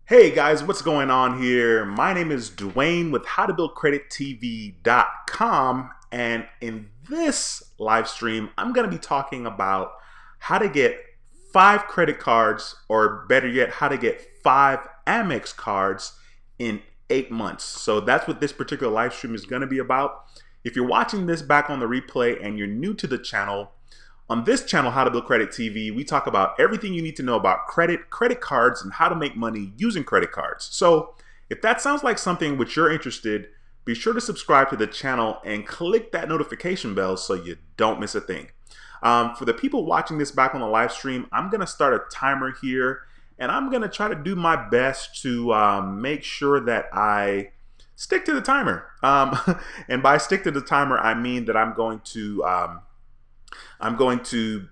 Hey guys, what's going on here? My name is Duane with howtobuildcredittv.com, and in this live stream, I'm going to be talking about how to get 5 credit cards, or better yet, how to get 5 AMEX cards in 8 months. So that's what this particular live stream is going to be about. If you're watching this back on the replay and you're new to the channel, on this channel, How to Build Credit TV, we talk about everything you need to know about credit, credit cards, and how to make money using credit cards. So if that sounds like something which you're interested, be sure to subscribe to the channel and click that notification bell so you don't miss a thing. For the people watching this back on the live stream, I'm going to start a timer here, and I'm going to try to do my best to make sure that I stick to the timer. And by stick to the timer, I mean that I'm going to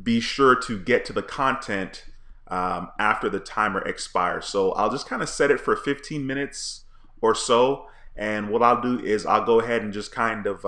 be sure to get to the content after the timer expires. So I'll just kind of set it for 15 minutes or so. And what I'll do is I'll go ahead and just kind of,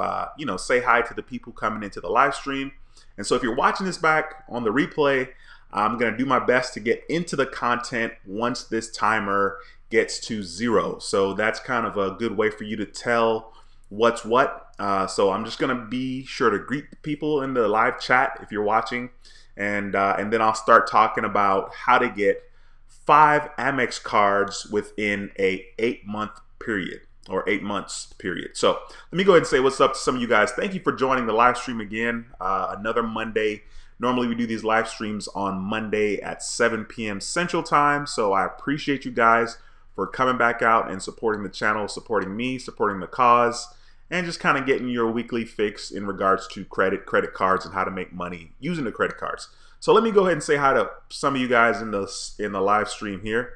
say hi to the people coming into the live stream. And so if you're watching this back on the replay, I'm going to do my best to get into the content once this timer gets to 0. So that's kind of a good way for you to tell what's what. So I'm just gonna be sure to greet the people in the live chat if you're watching, and then I'll start talking about how to get 5 AMEX cards within a 8-month period, or 8 months period. So let me go ahead and say what's up to some of you guys. Thank you for joining the live stream again. Another Monday. Normally we do these live streams on Monday at 7 p.m. Central Time. So I appreciate you guys for coming back out and supporting the channel, supporting me, supporting the cause, and just kind of getting your weekly fix in regards to credit cards, and how to make money using the credit cards. So let me go ahead and say hi to some of you guys in the live stream here.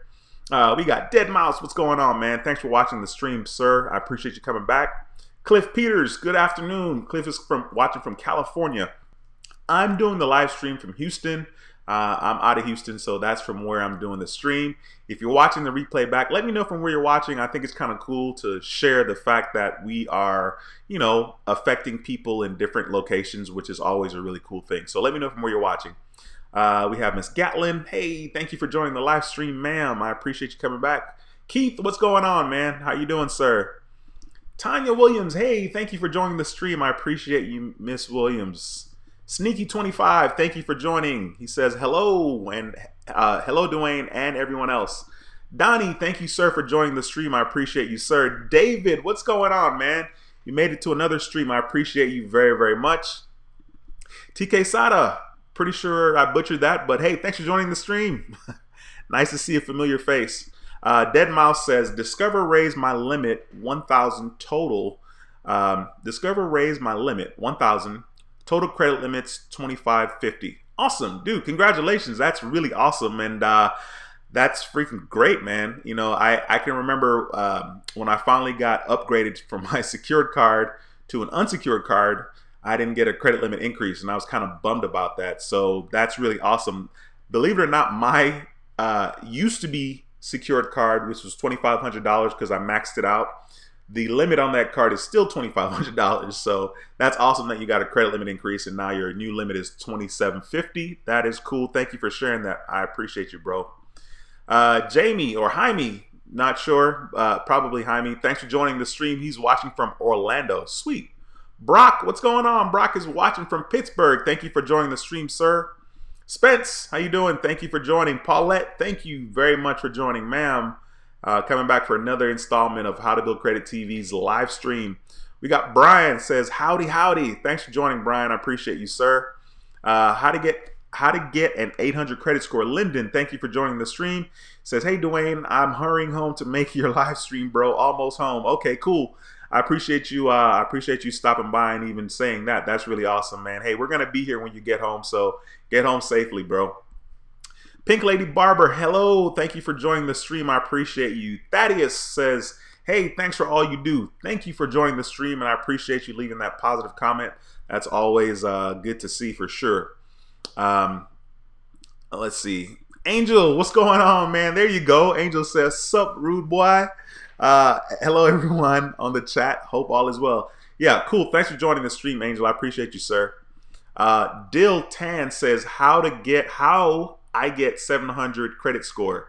We got Dead Mouse. What's going on, man? Thanks for watching the stream, sir. I appreciate you coming back. Cliff Peters, good afternoon. Cliff is watching from California. I'm doing the live stream from Houston. I'm out of Houston, so that's from where I'm doing the stream. If you're watching the replay back, let me know from where you're watching. I think it's kind of cool to share the fact that we are, affecting people in different locations, which is always a really cool thing. So let me know from where you're watching. We have Miss Gatlin. Hey, thank you for joining the live stream, ma'am. I appreciate you coming back. Keith, what's going on, man? How you doing, sir? Tanya Williams, hey, thank you for joining the stream. I appreciate you, Miss Williams. Sneaky25, thank you for joining. He says hello, and hello Duane and everyone else. Donnie, thank you, sir, for joining the stream. I appreciate you, sir. David, what's going on, man? You made it to another stream. I appreciate you very, very much. TK Sada, pretty sure I butchered that, but hey, thanks for joining the stream. Nice to see a familiar face. Dead Mouse says, Discover raised my limit 1,000 total. Discover raised my limit 1,000. Total credit limits 2,550. Awesome, dude. Congratulations. That's really awesome. And that's freaking great, man. I can remember when I finally got upgraded from my secured card to an unsecured card, I didn't get a credit limit increase, and I was kind of bummed about that. So that's really awesome. Believe it or not, my used to be secured card, which was $2,500 because I maxed it out. The limit on that card is still $2,500, so that's awesome that you got a credit limit increase, and now your new limit is $2,750. That is cool. Thank you for sharing that. I appreciate you, bro. Jamie, or Jaime, not sure, probably Jaime. Thanks for joining the stream. He's watching from Orlando. Sweet. Brock, what's going on? Brock is watching from Pittsburgh. Thank you for joining the stream, sir. Spence, how you doing? Thank you for joining. Paulette, thank you very much for joining, ma'am. Coming back for another installment of How to Build Credit TV's live stream. We got Brian says, howdy, howdy. Thanks for joining, Brian. I appreciate you, sir. How to get an 800 credit score. Lyndon, thank you for joining the stream. Says, hey, Duane, I'm hurrying home to make your live stream, bro. Almost home. Okay, cool. I appreciate you. I appreciate you stopping by and even saying that. That's really awesome, man. Hey, we're gonna be here when you get home, so get home safely, bro. Pink Lady Barber, hello. Thank you for joining the stream. I appreciate you. Thaddeus says, hey, thanks for all you do. Thank you for joining the stream, and I appreciate you leaving that positive comment. That's always good to see for sure. Let's see. Angel, what's going on, man? There you go. Angel says, sup, rude boy. Hello, everyone on the chat. Hope all is well. Yeah, cool. Thanks for joining the stream, Angel. I appreciate you, sir. Dill Tan says, how I get 700 credit score.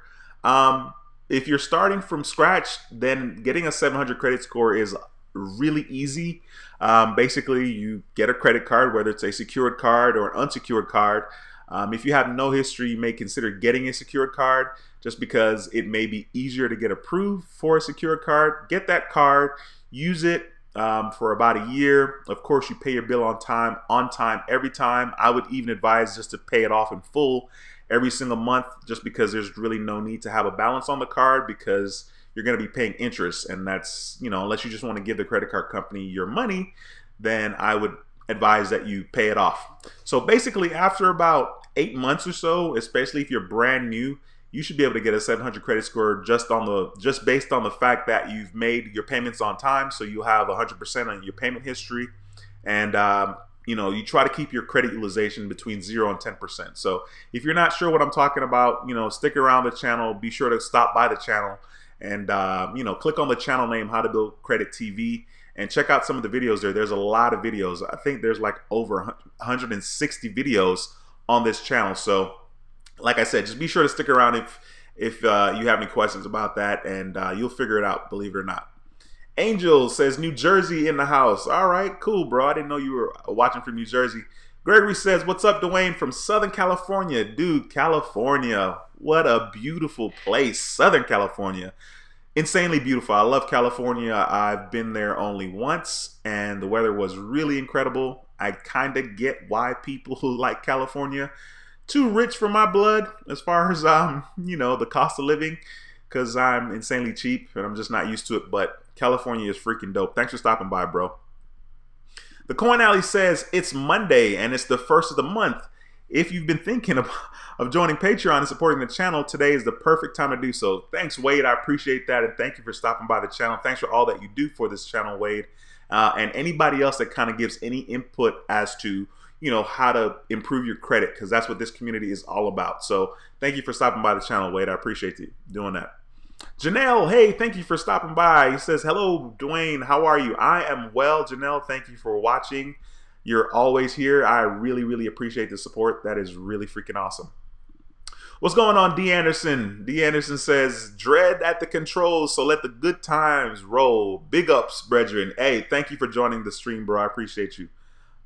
if you're starting from scratch, then getting a 700 credit score is really easy. Basically, you get a credit card, whether it's a secured card or an unsecured card. If you have no history, you may consider getting a secured card just because it may be easier to get approved for a secured card. Get that card, use it for about a year. Of course, you pay your bill on time, every time. I would even advise just to pay it off in full every single month, just because there's really no need to have a balance on the card, because you're going to be paying interest, and that's, unless you just want to give the credit card company your money, then I would advise that you pay it off. So basically, after about 8 months or so, especially if you're brand new, you should be able to get a 700 credit score just based on the fact that you've made your payments on time. So you have 100% on your payment history, and you try to keep your credit utilization between 0 and 10%. So if you're not sure what I'm talking about, stick around the channel. Be sure to stop by the channel and click on the channel name, How to Build Credit TV, and check out some of the videos there. There's a lot of videos. I think there's like over 160 videos on this channel. So like I said, just be sure to stick around if you have any questions about that, and you'll figure it out, believe it or not. Angel says, New Jersey in the house. All right, cool, bro. I didn't know you were watching from New Jersey. Gregory says, what's up, Duane, from Southern California? Dude, California, what a beautiful place. Southern California, insanely beautiful. I love California. I've been there only once, and the weather was really incredible. I kind of get why people who like California. Too rich for my blood as far as, the cost of living, because I'm insanely cheap and I'm just not used to it. But California is freaking dope. Thanks for stopping by, bro. The Coin Alley says it's Monday and it's the first of the month. If you've been thinking of joining Patreon and supporting the channel, today is the perfect time to do so. Thanks, Wade. I appreciate that, and thank you for stopping by the channel. Thanks for all that you do for this channel, Wade, and anybody else that kind of gives any input as to how to improve your credit, because that's what this community is all about. So thank you for stopping by the channel, Wade. I appreciate you doing that. Janelle, hey, thank you for stopping by. He says, hello, Duane, how are you? I am well, Janelle. Thank you for watching. You're always here. I really, really appreciate the support. That is really freaking awesome. What's going on, D. Anderson? D. Anderson says, dread at the controls, so let the good times roll. Big ups, brethren. Hey, thank you for joining the stream, bro. I appreciate you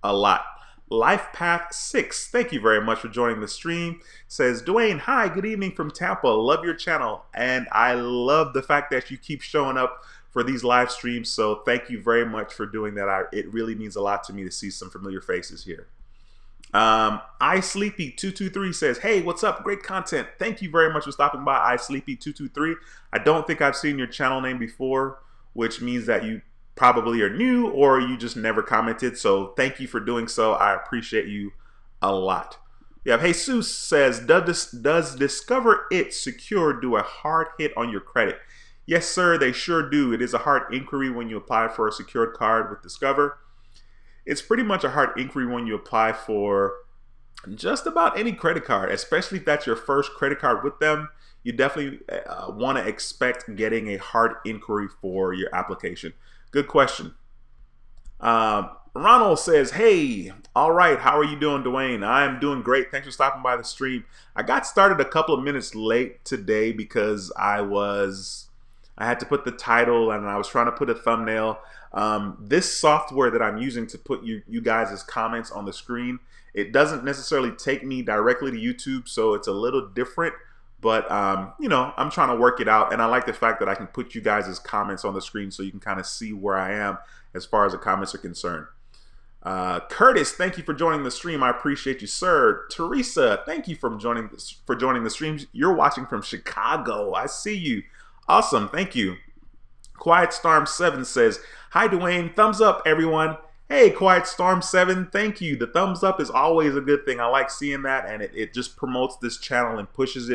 a lot. Life Path 6, thank you very much for joining the stream. Says, Duane, hi, good evening from Tampa. Love your channel, and I love the fact that you keep showing up for these live streams. So thank you very much for doing that. It really means a lot to me to see some familiar faces here. iSleepy223 says, hey, what's up? Great content. Thank you very much for stopping by, iSleepy223. I don't think I've seen your channel name before, which means that you probably are new or you just never commented. So thank you for doing so. I appreciate you a lot. Yeah, Jesus says, does Discover It Secure do a hard hit on your credit? Yes, sir, they sure do. It is a hard inquiry when you apply for a secured card with Discover. It's pretty much a hard inquiry when you apply for just about any credit card, especially if that's your first credit card with them. You definitely want to expect getting a hard inquiry for your application. Good question. Ronald says, hey, all right, how are you doing, Duane? I am doing great. Thanks for stopping by the stream. I got started a couple of minutes late today because I had to put the title and I was trying to put a thumbnail. This software that I'm using to put you guys' comments on the screen, it doesn't necessarily take me directly to YouTube, so it's a little different. But, I'm trying to work it out, and I like the fact that I can put you guys' comments on the screen so you can kind of see where I am as far as the comments are concerned. Curtis, thank you for joining the stream. I appreciate you, sir. Teresa, thank you for joining the stream. You're watching from Chicago. I see you. Awesome. Thank you. Quiet Storm 7 says, hi, Duane. Thumbs up, everyone. Hey, Quiet Storm 7, thank you. The thumbs up is always a good thing. I like seeing that, and it just promotes this channel and pushes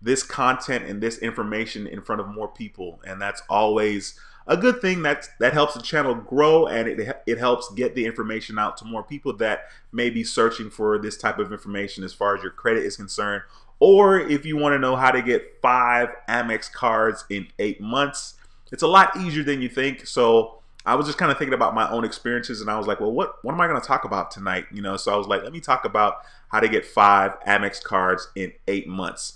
this content and this information in front of more people, and that's always a good thing. That helps the channel grow, and it helps get the information out to more people that may be searching for this type of information as far as your credit is concerned, or if you want to know how to get 5 Amex cards in 8 months. It's a lot easier than you think. So I was just kind of thinking about my own experiences, and I was like, well, what am I going to talk about tonight? So I was like, let me talk about how to get 5 Amex cards in 8 months.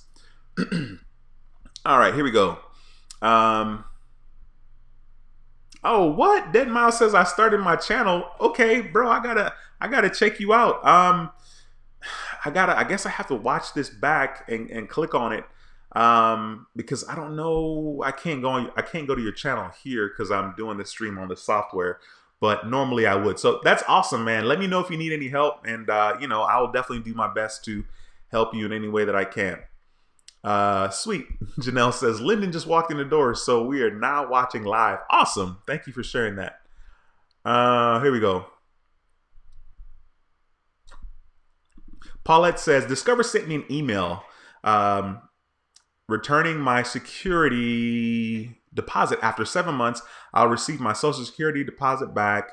All right, here we go. Um, oh, what? Dead Miles says I started my channel. Okay, bro, I gotta check you out. I guess I have to watch this back and click on it. Because I don't know, I can't go to your channel here because I'm doing the stream on the software, but normally I would. So that's awesome, man. Let me know if you need any help, and I will definitely do my best to help you in any way that I can. Sweet. Janelle says, Lyndon just walked in the door, so we are now watching live. Awesome. Thank you for sharing that. Here we go. Paulette says, Discover sent me an email returning my security deposit. After 7 months, I'll receive my Social Security deposit back.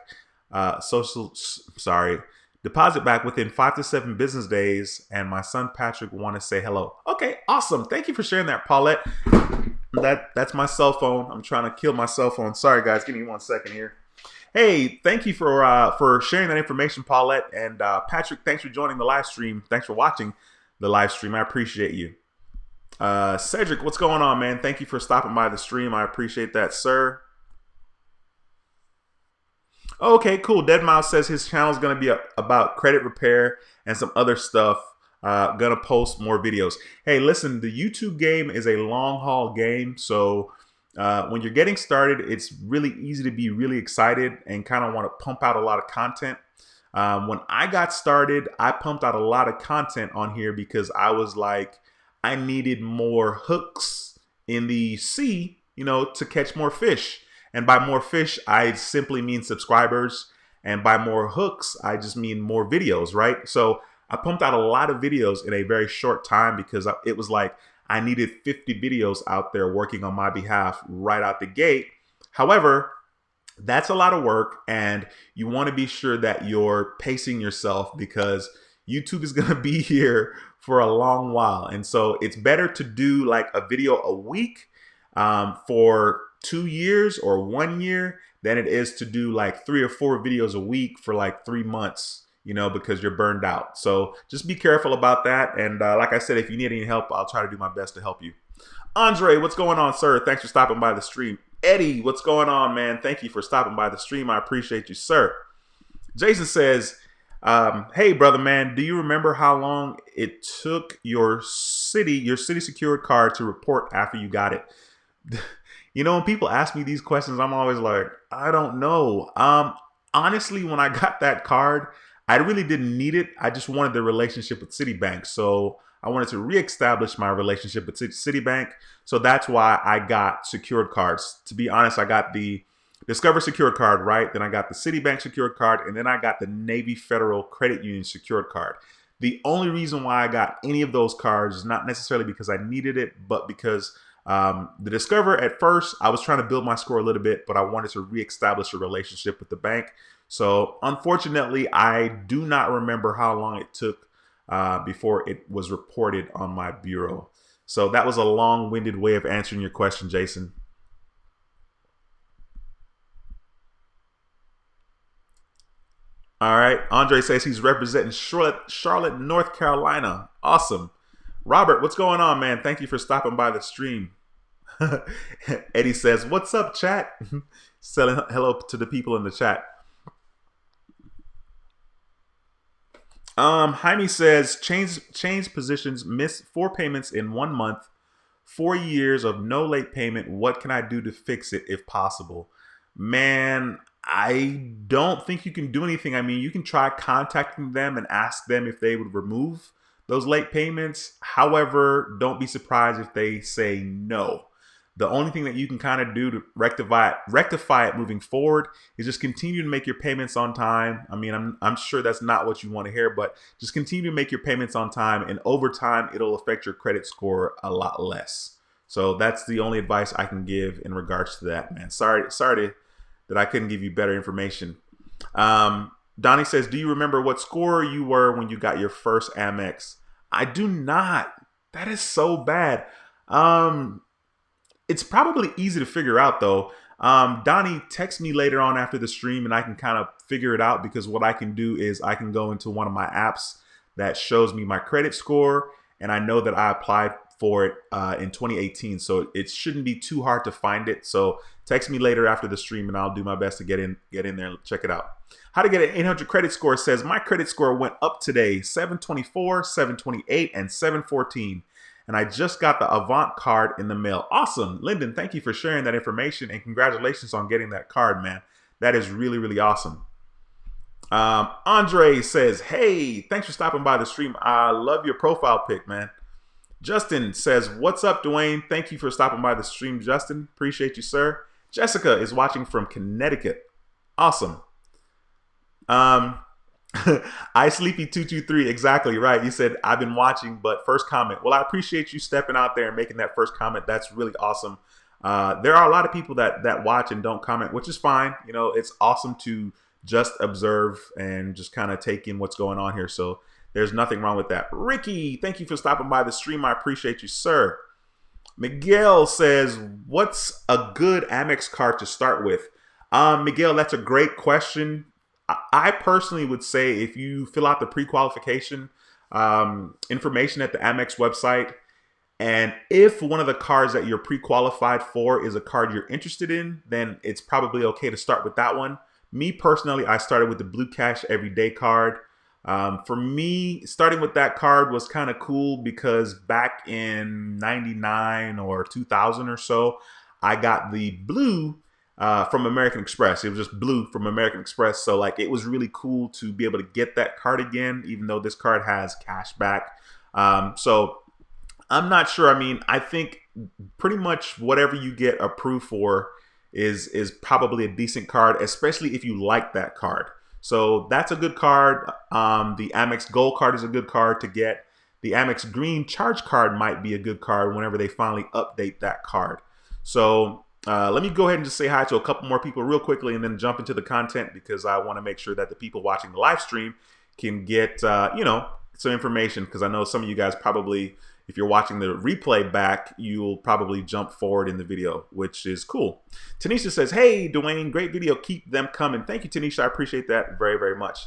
Deposit back within 5 to 7 business days. And my son Patrick want to say hello. Okay, awesome. Thank you for sharing that, Paulette. That's my cell phone. I'm trying to kill my cell phone. Sorry, guys. Give me 1 second here. Hey, thank you for sharing that information, Paulette. And Patrick, thanks for joining the live stream. Thanks for watching the live stream. I appreciate you. Cedric, what's going on, man? Thank you for stopping by the stream. I appreciate that, sir. Okay, cool. Dead Mouse says his channel is going to be about credit repair and some other stuff. Gonna post more videos. Hey, listen, the YouTube game is a long haul game, so when you're getting started, it's really easy to be really excited and kind of want to pump out a lot of content. When I got started, I pumped out a lot of content on here because I was like, I needed more hooks in the sea, to catch more fish. And by more fish, I simply mean subscribers. And by more hooks, I just mean more videos, right? So I pumped out a lot of videos in a very short time because it was like I needed 50 videos out there working on my behalf right out the gate. However, that's a lot of work, and you want to be sure that you're pacing yourself because YouTube is going to be here for a long while. And so it's better to do like a video a week for 2 years or 1 year than it is to do like 3 or 4 videos a week for like 3 months, because you're burned out. So just be careful about that. And like I said, if you need any help, I'll try to do my best to help you. Andre, what's going on, sir? Thanks for stopping by the stream. Eddie, what's going on, man? Thank you for stopping by the stream. I appreciate you, sir. Jason says, hey, brother, man, do you remember how long it took your city secured card to report after you got it? When people ask me these questions, I'm always like, I don't know. Honestly, when I got that card, I really didn't need it. I just wanted the relationship with Citibank. So I wanted to reestablish my relationship with Citibank. So that's why I got secured cards. To be honest, I got the Discover secured card, right? Then I got the Citibank secured card, and then I got the Navy Federal Credit Union secured card. The only reason why I got any of those cards is not necessarily because I needed it, but because the Discover, at first, I was trying to build my score a little bit, but I wanted to reestablish a relationship with the bank. So unfortunately, I do not remember how long it took before it was reported on my bureau. So that was a long-winded way of answering your question, Jason. All right. Andre says he's representing Charlotte, North Carolina. Awesome. Robert, what's going on, man? Thank you for stopping by the stream. Eddie says, what's up, chat? Saying hello to the people in the chat. Jaime says, change positions, miss 4 payments in 1 month, 4 years of no late payment. What can I do to fix it if possible? Man, I don't think you can do anything. I mean, you can try contacting them and ask them if they would remove those late payments. However, don't be surprised if they say no. The only thing that you can kind of do to rectify it moving forward is just continue to make your payments on time. I mean, I'm sure that's not what you want to hear, but just continue to make your payments on time, and over time, it'll affect your credit score a lot less. So that's the only advice I can give in regards to that, man. Sorry that I couldn't give you better information. Donnie says, do you remember what score you were when you got your first AMEX? I do not. That is so bad. It's probably easy to figure out, though. Donnie, text me later on after the stream and I can kind of figure it out, because what I can do is I can go into one of my apps that shows me my credit score, and I know that I applied for it in 2018, so it shouldn't be too hard to find it. So text me later after the stream, and I'll do my best to get in there and check it out. How to get an 800 credit score says, my credit score went up today, 724, 728, and 714. And I just got the Avant card in the mail. Awesome. Lyndon, thank you for sharing that information, and congratulations on getting that card, man. That is really, really awesome. Andre says, hey, thanks for stopping by the stream. I love your profile pic, man. Justin says, what's up, Duane? Thank you for stopping by the stream, Justin. Appreciate you, sir. Jessica is watching from Connecticut. Awesome. I Sleepy 223, exactly right. You said, I've been watching, but first comment. Well, I appreciate you stepping out there and making that first comment. That's really awesome. There are a lot of people that watch and don't comment, which is fine. You know, it's awesome to just observe and just kind of take in what's going on here. So there's nothing wrong with that. Ricky, thank you for stopping by the stream. I appreciate you, sir. Miguel says, what's a good Amex card to start with? Miguel, that's a great question. I personally would say if you fill out the pre-qualification information at the Amex website, and if one of the cards that you're pre-qualified for is a card you're interested in, then it's probably okay to start with that one. Me personally, I started with the Blue Cash Everyday card. For me, starting with that card was kind of cool because back in 99 or 2000 or so, I got the blue from American Express. It was just blue from American Express. So like it was really cool to be able to get that card again, even though this card has cash back. So I'm not sure. I mean, I think pretty much whatever you get approved for is probably a decent card, especially if you like that card. So that's a good card. The Amex Gold card is a good card to get. The Amex Green Charge card might be a good card whenever they finally update that card. So let me go ahead and just say hi to a couple more people real quickly and then jump into the content, because I want to make sure that the people watching the live stream can get, you know, some information, because I know some of you guys probably, if you're watching the replay back, you'll probably jump forward in the video, which is cool. Tanisha says, hey, Duane, great video. Keep them coming. Thank you, Tanisha. I appreciate that very, very much.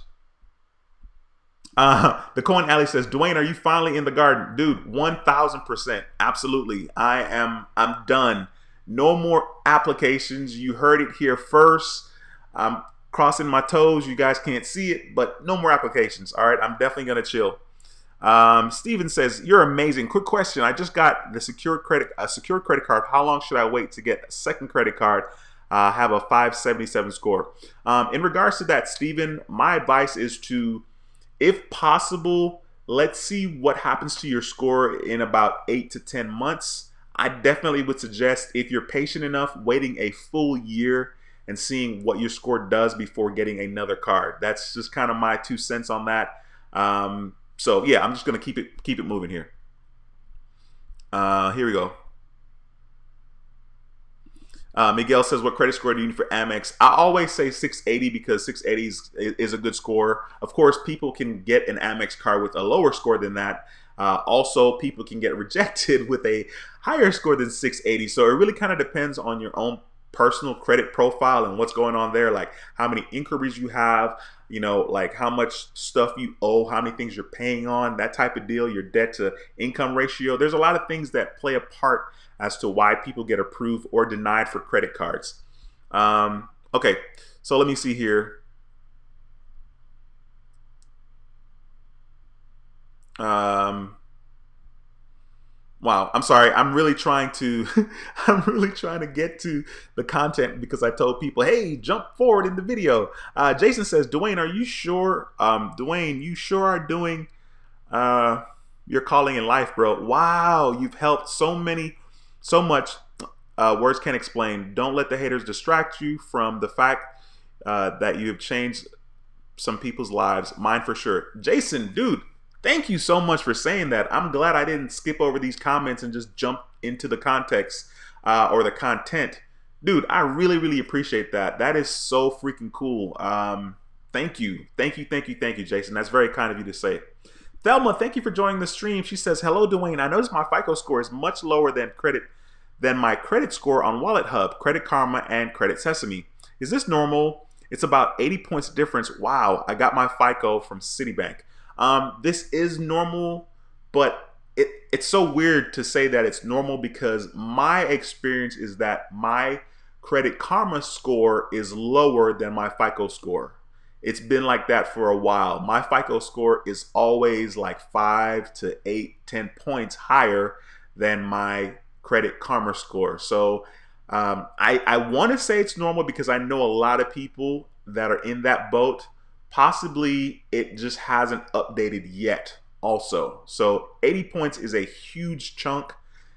The Coin Alley says, Duane, are you finally in the garden? Dude, 1000%. Absolutely. I'm done. No more applications. You heard it here first. I'm crossing my toes. You guys can't see it, but no more applications. All right. I'm definitely going to chill. Steven says, you're amazing. Quick question. I just got a secured credit card. How long should I wait to get a second credit card? Have a 577 score. In regards to that, Steven, my advice is to, if possible, let's see what happens to your score in about 8 to 10 months. I definitely would suggest, if you're patient enough, waiting a full year and seeing what your score does before getting another card. That's just kind of my 2 cents on that. So yeah, I'm just gonna keep it moving here. Here we go. Miguel says, what credit score do you need for Amex? I always say 680 because 680 is a good score. Of course, people can get an Amex card with a lower score than that. Also, people can get rejected with a higher score than 680. So it really kind of depends on your own personal credit profile and what's going on there, like how many inquiries you have, you know, like how much stuff you owe, how many things you're paying on, that type of deal, your debt to income ratio. There's a lot of things that play a part as to why people get approved or denied for credit cards. Okay, so let me see here. Wow, I'm sorry. I'm really trying to get to the content, because I told people, hey, jump forward in the video. Jason says, Duane, are you sure? Duane, you sure are doing your calling in life, bro. Wow, you've helped so much. Words can't explain. Don't let the haters distract you from the fact that you have changed some people's lives. Mine for sure. Jason, dude, thank you so much for saying that. I'm glad I didn't skip over these comments and just jump into the context or the content. Dude, I really, really appreciate that. That is so freaking cool. Thank you. Thank you, Jason. That's very kind of you to say. Thelma, thank you for joining the stream. She says, hello, Duane. I noticed my FICO score is much lower than my credit score on Wallet Hub, Credit Karma, and Credit Sesame. Is this normal? It's about 80 points difference. Wow, I got my FICO from Citibank. This is normal, but it's so weird to say that it's normal because my experience is that my Credit Karma score is lower than my FICO score. It's been like that for a while. My FICO score is always like 5 to 8, 10 points higher than my Credit Karma score. So I want to say it's normal because I know a lot of people that are in that boat. Possibly it just hasn't updated yet also. So 80 points is a huge chunk.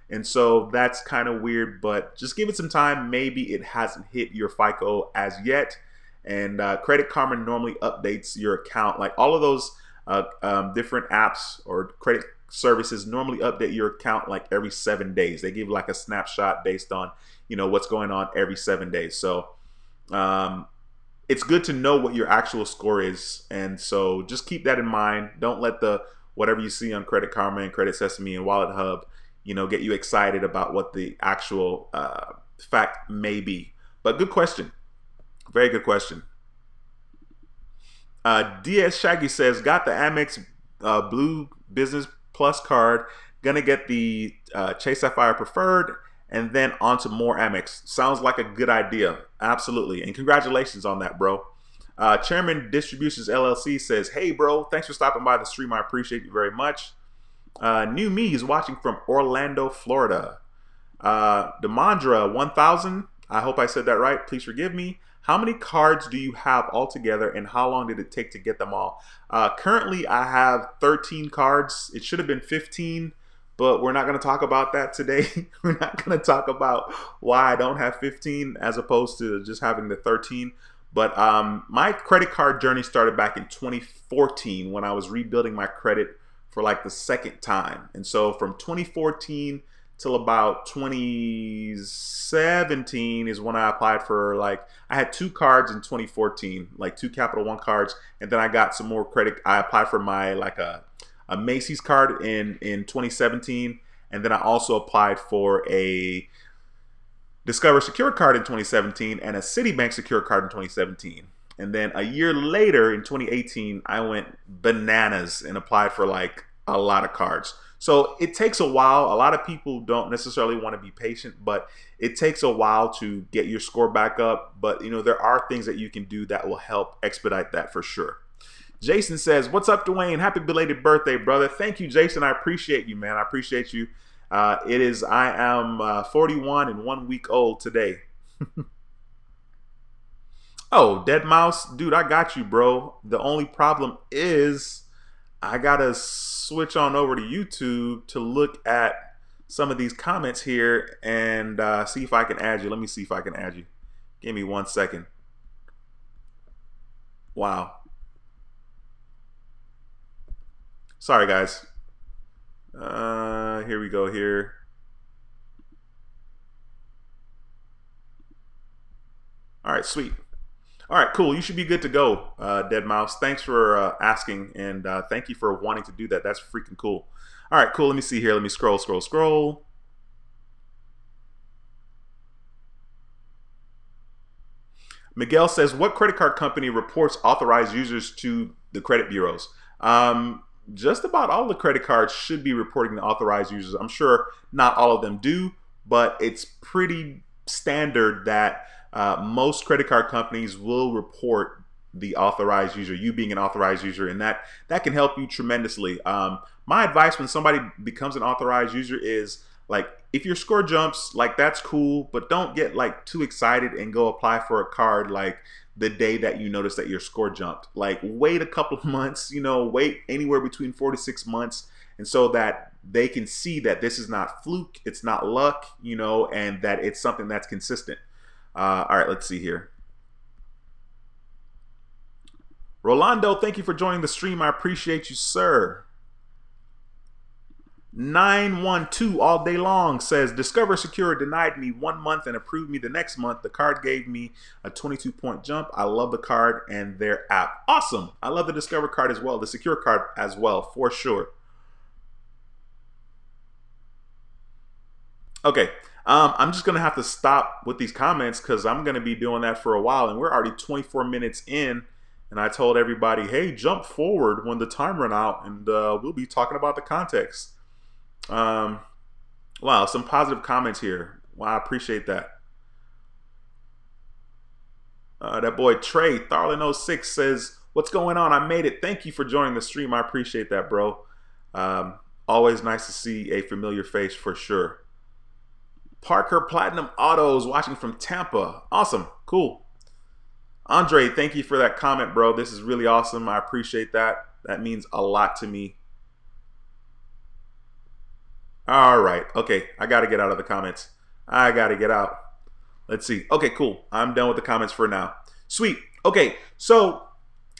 And so that's kind of weird, but just give it some time. Maybe it hasn't hit your FICO as yet. And Credit Karma normally updates your account. Like all of those different apps or credit services normally update your account like every 7 days. They give like a snapshot based on, what's going on every 7 days. So it's good to know what your actual score is. And so just keep that in mind. Don't let the whatever you see on Credit Karma and Credit Sesame and Wallet Hub, get you excited about what the actual fact may be. But good question. Very good question. DS Shaggy says, got the Amex Blue Business Plus card. Gonna get the Chase Sapphire Preferred and then on to more Amex. Sounds like a good idea. Absolutely. And congratulations on that, bro. Chairman Distributions LLC says, hey, bro, thanks for stopping by the stream. I appreciate you very much. New Me is watching from Orlando, Florida. Demandra 1000, I hope I said that right. Please forgive me. How many cards do you have altogether and how long did it take to get them all? Currently, I have 13 cards. It should have been 15, but we're not going to talk about that today. We're not going to talk about why I don't have 15 as opposed to just having the 13. But my credit card journey started back in 2014 when I was rebuilding my credit for like the second time. And so from 2014 till about 2017 is when I applied for I had 2 cards in 2014, like 2 Capital One cards, and then I got some more credit. I applied for my a Macy's card in 2017, and then I also applied for a Discover Secure card in 2017 and a Citibank Secure card in 2017. And then a year later in 2018, I went bananas and applied for a lot of cards. So it takes a while. A lot of people don't necessarily want to be patient, but it takes a while to get your score back up. But there are things that you can do that will help expedite that for sure. Jason says, what's up, Duane? Happy belated birthday, brother. Thank you, Jason. I appreciate you, man. I appreciate you. I am 41 and 1 week old today. Oh, Dead Mouse, dude, I got you, bro. The only problem is I gotta switch on over to YouTube to look at some of these comments here and see if I can add you. Let me see if I can add you. Give me 1 second. Wow. Sorry, guys. Here we go here. All right, sweet. All right, cool. You should be good to go, Dead Mouse. Thanks for asking, and thank you for wanting to do that. That's freaking cool. All right, cool. Let me see here. Let me scroll. Miguel says, what credit card company reports authorized users to the credit bureaus? Just about all the credit cards should be reporting to authorized users. I'm sure not all of them do, but it's pretty standard that most credit card companies will report the authorized user, you being an authorized user, and that can help you tremendously. My advice when somebody becomes an authorized user is if your score jumps, that's cool, but don't get too excited and go apply for a card the day that you notice that your score jumped. Wait a couple of months, wait anywhere between 4 to 6 months, and so that they can see that this is not fluke, it's not luck, and that it's something that's consistent. All right, let's see here. Rolando, thank you for joining the stream. I appreciate you, sir. 912 all day long says, Discover Secure denied me 1 month and approved me the next month. The card gave me a 22-point jump. I love the card and their app. Awesome. I love the Discover card as well, the Secure card as well, for sure. Okay, I'm just going to have to stop with these comments because I'm going to be doing that for a while, and we're already 24 minutes in, and I told everybody, hey, jump forward when the time run out, and we'll be talking about the context. Um, wow, some positive comments here. Wow, I appreciate that. That boy Trey Tharlin06 says, "What's going on? I made it. Thank you for joining the stream. I appreciate that, bro. Um, Always nice to see a familiar face for sure." Parker Platinum Autos watching from Tampa. Awesome, cool. Andre, thank you for that comment, bro. This is really awesome. I appreciate that. That means a lot to me. All right, okay. I got to get out of the comments. I got to get out. Let's see. Okay, cool. I'm done with the comments for now. Sweet. Okay, so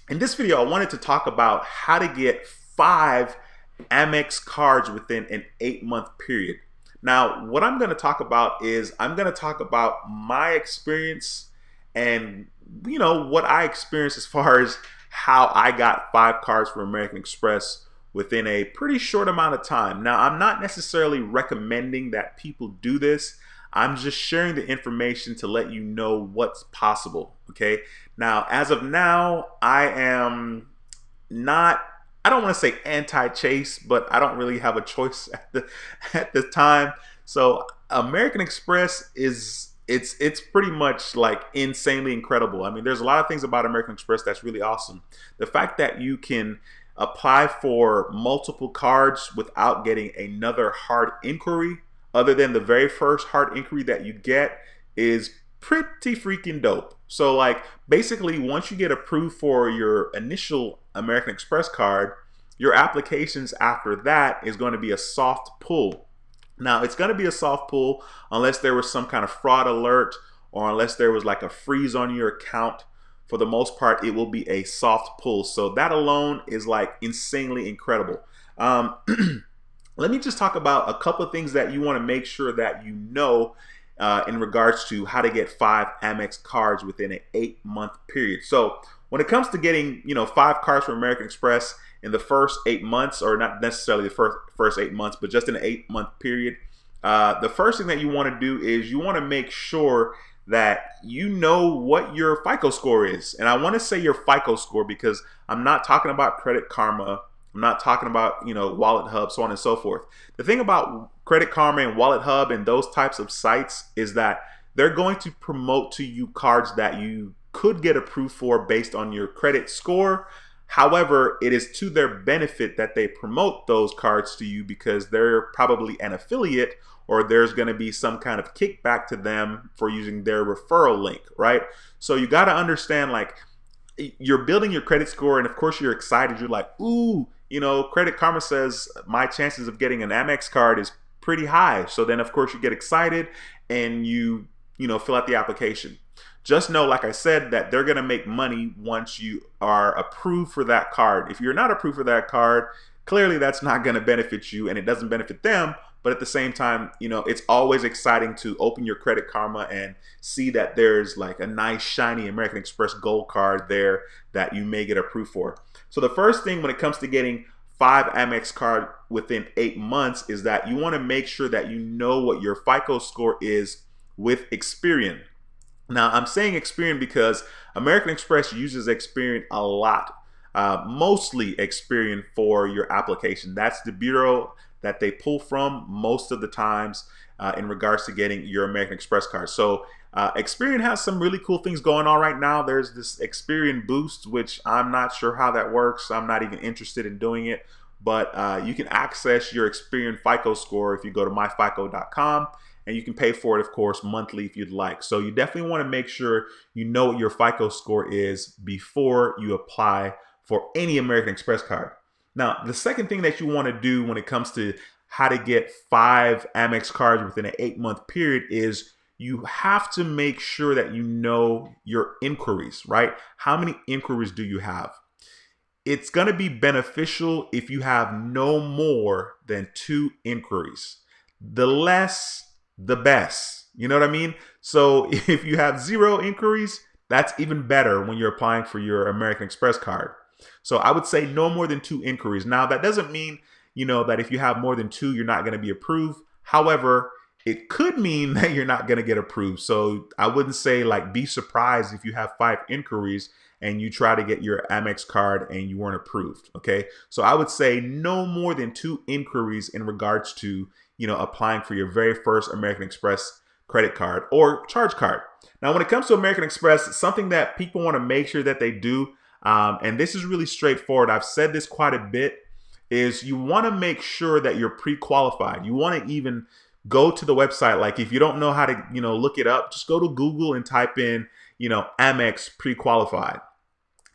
in this video, I wanted to talk about how to get 5 AMEX cards within an 8-month period. Now, what I'm going to talk about is I'm going to talk about my experience and what I experienced as far as how I got 5 cards from American Express within a pretty short amount of time. Now, I'm not necessarily recommending that people do this. I'm just sharing the information to let you know what's possible, okay? Now, as of now, I am not, I don't want to say anti-Chase, but I don't really have a choice at the time. So American Express is it's pretty much like insanely incredible. I mean, there's a lot of things about American Express that's really awesome. The fact that you can apply for multiple cards without getting another hard inquiry other than the very first hard inquiry that you get is pretty freaking dope. So like basically once you get approved for your initial American Express card, your applications after that is going to be a soft pull. Now it's going to be a soft pull unless there was some kind of fraud alert or unless there was like a freeze on your account. For the most part, it will be a soft pull. So that alone is like insanely incredible. Let me just talk about a couple of things that you want to make sure that you know in regards to how to get 5 AMEX cards within an 8-month period. So when it comes to getting 5 cards from American Express in the first 8 months, or not necessarily the first 8 months, but just in an 8-month period, the first thing that you want to do is you want to make sure that you know what your FICO score is. And I want to say your FICO score because I'm not talking about Credit Karma. I'm not talking about, Wallet Hub, so on and so forth. The thing about Credit Karma and Wallet Hub and those types of sites is that they're going to promote to you cards that you could get approved for based on your credit score. However, it is to their benefit that they promote those cards to you because they're probably an affiliate or there's going to be some kind of kickback to them for using their referral link, right? So you got to understand, like, you're building your credit score and of course you're excited. You're like, ooh, Credit Karma says my chances of getting an AMEX card is pretty high. So then of course you get excited and you fill out the application. Just know, like I said, that they're going to make money once you are approved for that card. If you're not approved for that card, clearly that's not going to benefit you and it doesn't benefit them. But at the same time, it's always exciting to open your Credit Karma and see that there's like a nice shiny American Express Gold card there that you may get approved for. So the first thing when it comes to getting 5 AMEX card within 8 months is that you want to make sure that you know what your FICO score is with Experian. Now, I'm saying Experian because American Express uses Experian a lot, mostly Experian for your application. That's the bureau that they pull from most of the times in regards to getting your American Express card. So Experian has some really cool things going on right now. There's this Experian Boost, which I'm not sure how that works. I'm not even interested in doing it. But you can access your Experian FICO score if you go to myfico.com. And you can pay for it, of course, monthly if you'd like. So you definitely want to make sure you know what your FICO score is before you apply for any American Express card. Now, the second thing that you want to do when it comes to how to get 5 AMEX cards within an 8-month period is you have to make sure that you know your inquiries, right? How many inquiries do you have? It's going to be beneficial if you have no more than 2 inquiries. The less, the best. You know what I mean? So if you have 0 inquiries, that's even better when you're applying for your American Express card. So I would say no more than 2 inquiries. Now that doesn't mean, that if you have more than 2, you're not going to be approved. However, it could mean that you're not going to get approved. So I wouldn't say like be surprised if you have 5 inquiries and you try to get your Amex card and you weren't approved. Okay. So I would say no more than 2 inquiries in regards to, applying for your very first American Express credit card or charge card. Now, when it comes to American Express, something that people want to make sure that they do, and this is really straightforward. I've said this quite a bit, is you want to make sure that you're pre-qualified. You want to even go to the website. Like if you don't know how to, look it up, just go to Google and type in, Amex pre-qualified.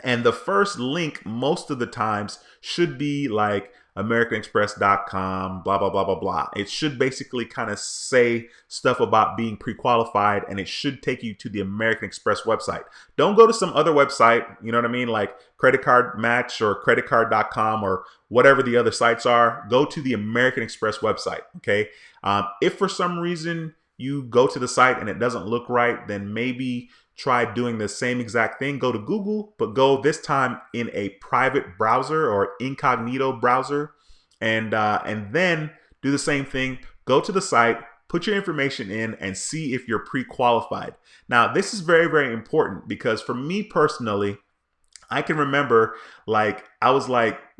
And the first link most of the times should be like americanexpress.com, blah, blah, blah, blah, blah. It should basically kind of say stuff about being pre-qualified, and it should take you to the American Express website. Don't go to some other website, you know what I mean? Like Credit Card Match or creditcard.com or whatever the other sites are. Go to the American Express website, okay? If for some reason you go to the site and it doesn't look right, then maybe try doing the same exact thing. Go to Google, but go this time in a private browser or incognito browser, and then do the same thing. Go to the site, put your information in, and see if you're pre-qualified. Now, this is very, very important because for me personally, I can remember I was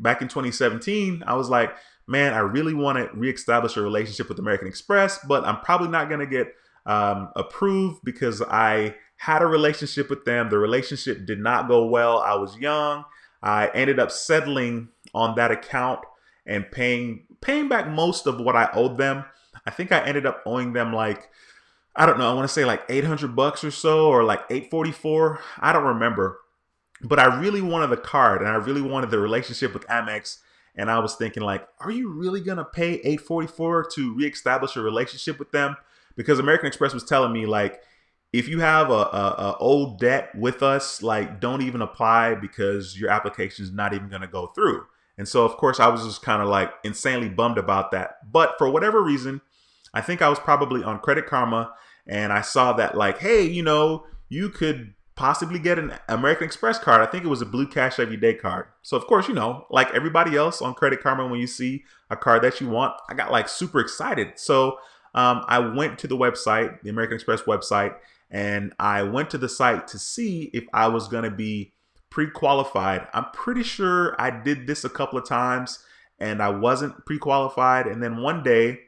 back in 2017, I was like, man, I really want to reestablish a relationship with American Express, but I'm probably not going to get approved because I had a relationship with them. The relationship did not go well. I was young. I ended up settling on that account and paying back most of what I owed them. I think I ended up owing them I don't know, I want to say $800 or so, or $844. I don't remember. But I really wanted the card and I really wanted the relationship with Amex. And I was thinking are you really going to pay $844 to reestablish a relationship with them? Because American Express was telling me if you have a old debt with us, don't even apply because your application is not even going to go through. And so, of course, I was just kind of insanely bummed about that. But for whatever reason, I think I was probably on Credit Karma and I saw that hey, you could possibly get an American Express card. I think it was a Blue Cash Everyday card. So, of course, like everybody else on Credit Karma, when you see a card that you want, I got super excited. So I went to the website, the American Express website, and I went to the site to see if I was going to be pre-qualified. I'm pretty sure I did this a couple of times and I wasn't pre-qualified. And then one day,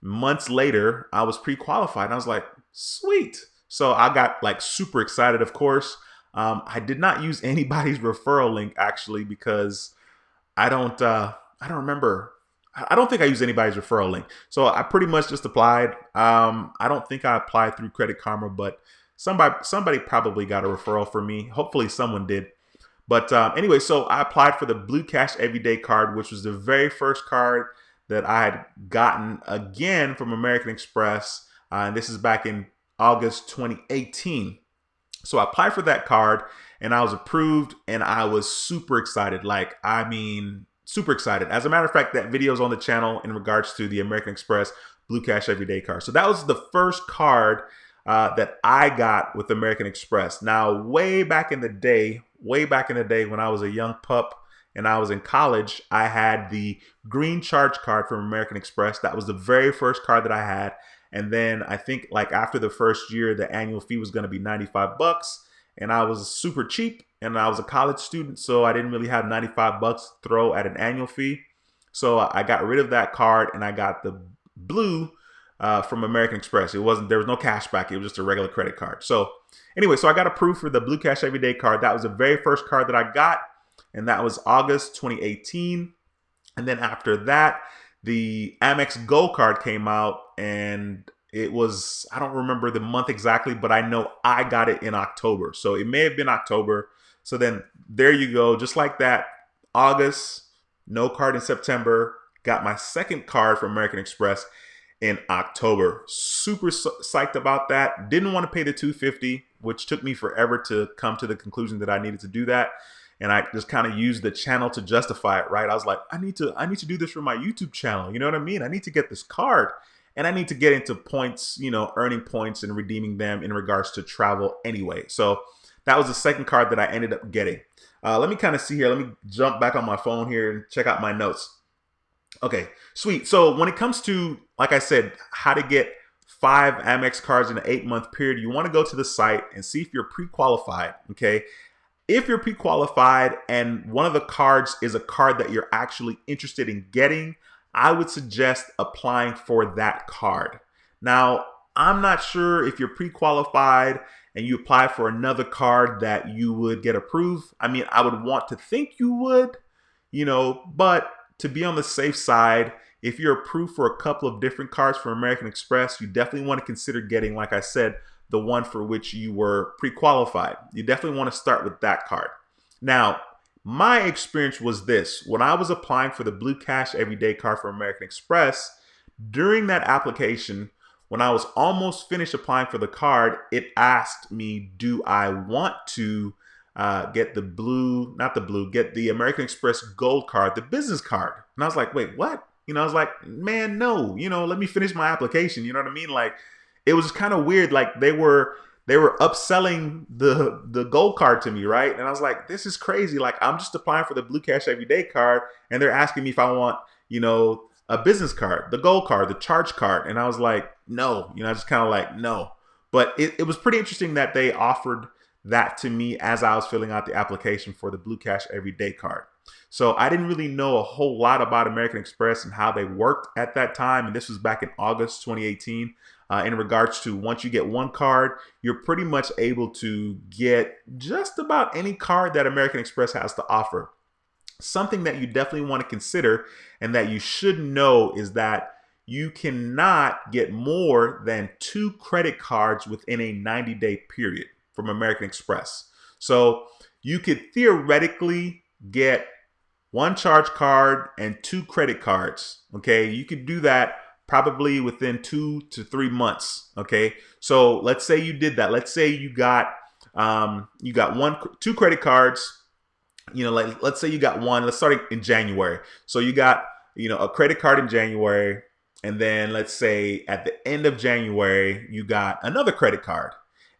months later, I was pre-qualified. And I was like, sweet. So I got super excited, of course. I did not use anybody's referral link actually because I don't remember. I don't think I used anybody's referral link. So I pretty much just applied. I don't think I applied through Credit Karma, but somebody probably got a referral for me. Hopefully someone did. But anyway, so I applied for the Blue Cash Everyday card, which was the very first card that I had gotten again from American Express. And this is back in August 2018. So I applied for that card and I was approved and I was super excited. Super excited. As a matter of fact, that video is on the channel in regards to the American Express Blue Cash Everyday card. So that was the first card that I got with American Express. Now, way back in the day when I was a young pup and I was in college, I had the green charge card from American Express. That was the very first card that I had. And then I think after the first year, the annual fee was going to be $95. And I was super cheap and I was a college student, so I didn't really have $95 to throw at an annual fee. So I got rid of that card and I got the blue from American Express. There was no cashback. It was just a regular credit card. So anyway, so I got approved for the Blue Cash Everyday card. That was the very first card that I got, and that was August 2018. And then after that, the Amex Go card came out, and it was, I don't remember the month exactly, but I know I got it in October. So it may have been October. So then there you go. Just like that, August, no card in September, got my second card from American Express in October. Super psyched about that. Didn't want to pay the $250, which took me forever to come to the conclusion that I needed to do that. And I just kind of used the channel to justify it, right? I was like, I need to do this for my YouTube channel. You know what I mean? I need to get this card and I need to get into points, earning points and redeeming them in regards to travel anyway. So that was the second card that I ended up getting. Let me kind of see here. Let me jump back on my phone here and check out my notes. Okay, sweet. So when it comes to, like I said, how to get 5 Amex cards in an 8-month period, you want to go to the site and see if you're pre-qualified, okay? If you're pre-qualified and one of the cards is a card that you're actually interested in getting, I would suggest applying for that card. Now, I'm not sure if you're pre-qualified and you apply for another card that you would get approved. I mean, I would want to think you would, but to be on the safe side, if you're approved for a couple of different cards from American Express, you definitely want to consider getting, like I said, the one for which you were pre-qualified. You definitely want to start with that card. Now, my experience was this. When I was applying for the Blue Cash Everyday card for American Express, during that application, when I was almost finished applying for the card, it asked me, do I want to get the get the American Express Gold card, the business card? And I was like, wait, what? I was like, man, no, let me finish my application. You know what I mean? Like, it was kind of weird. Like they were upselling the gold card to me, right? And I was like, this is crazy. Like, I'm just applying for the Blue Cash Everyday card, and they're asking me if I want, a business card, the gold card, the charge card. And I was like, no, I just kind of like, no. But it was pretty interesting that they offered that to me as I was filling out the application for the Blue Cash Everyday card. So I didn't really know a whole lot about American Express and how they worked at that time. And this was back in August 2018. In regards to once you get one card, you're pretty much able to get just about any card that American Express has to offer. Something that you definitely want to consider and that you should know is that you cannot get more than 2 credit cards within a 90-day period from American Express. So you could theoretically get 1 charge card and 2 credit cards. Okay, you could do that probably within 2 to 3 months. Okay, so let's say you did that. Let's say you got 2 credit cards. Let's say you got one. Let's start in January. So you got a credit card in January, and then let's say at the end of January you got another credit card,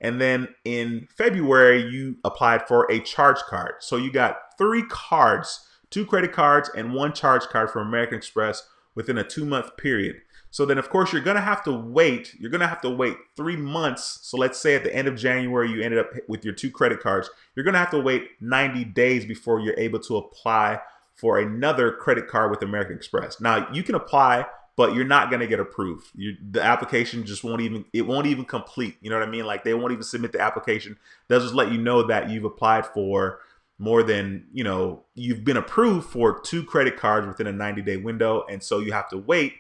and then in February you applied for a charge card. So you got 3 cards, 2 credit cards and 1 charge card from American Express within a 2-month period. So then, of course, you're going to have to wait. You're going to have to wait 3 months. So let's say at the end of January, you ended up with your 2 credit cards. You're going to have to wait 90 days before you're able to apply for another credit card with American Express. Now, you can apply, but you're not going to get approved. The application just won't even complete. You know what I mean? Like, they won't even submit the application. They'll just let you know that you've applied for more than, you've been approved for 2 credit cards within a 90-day window. And so you have to wait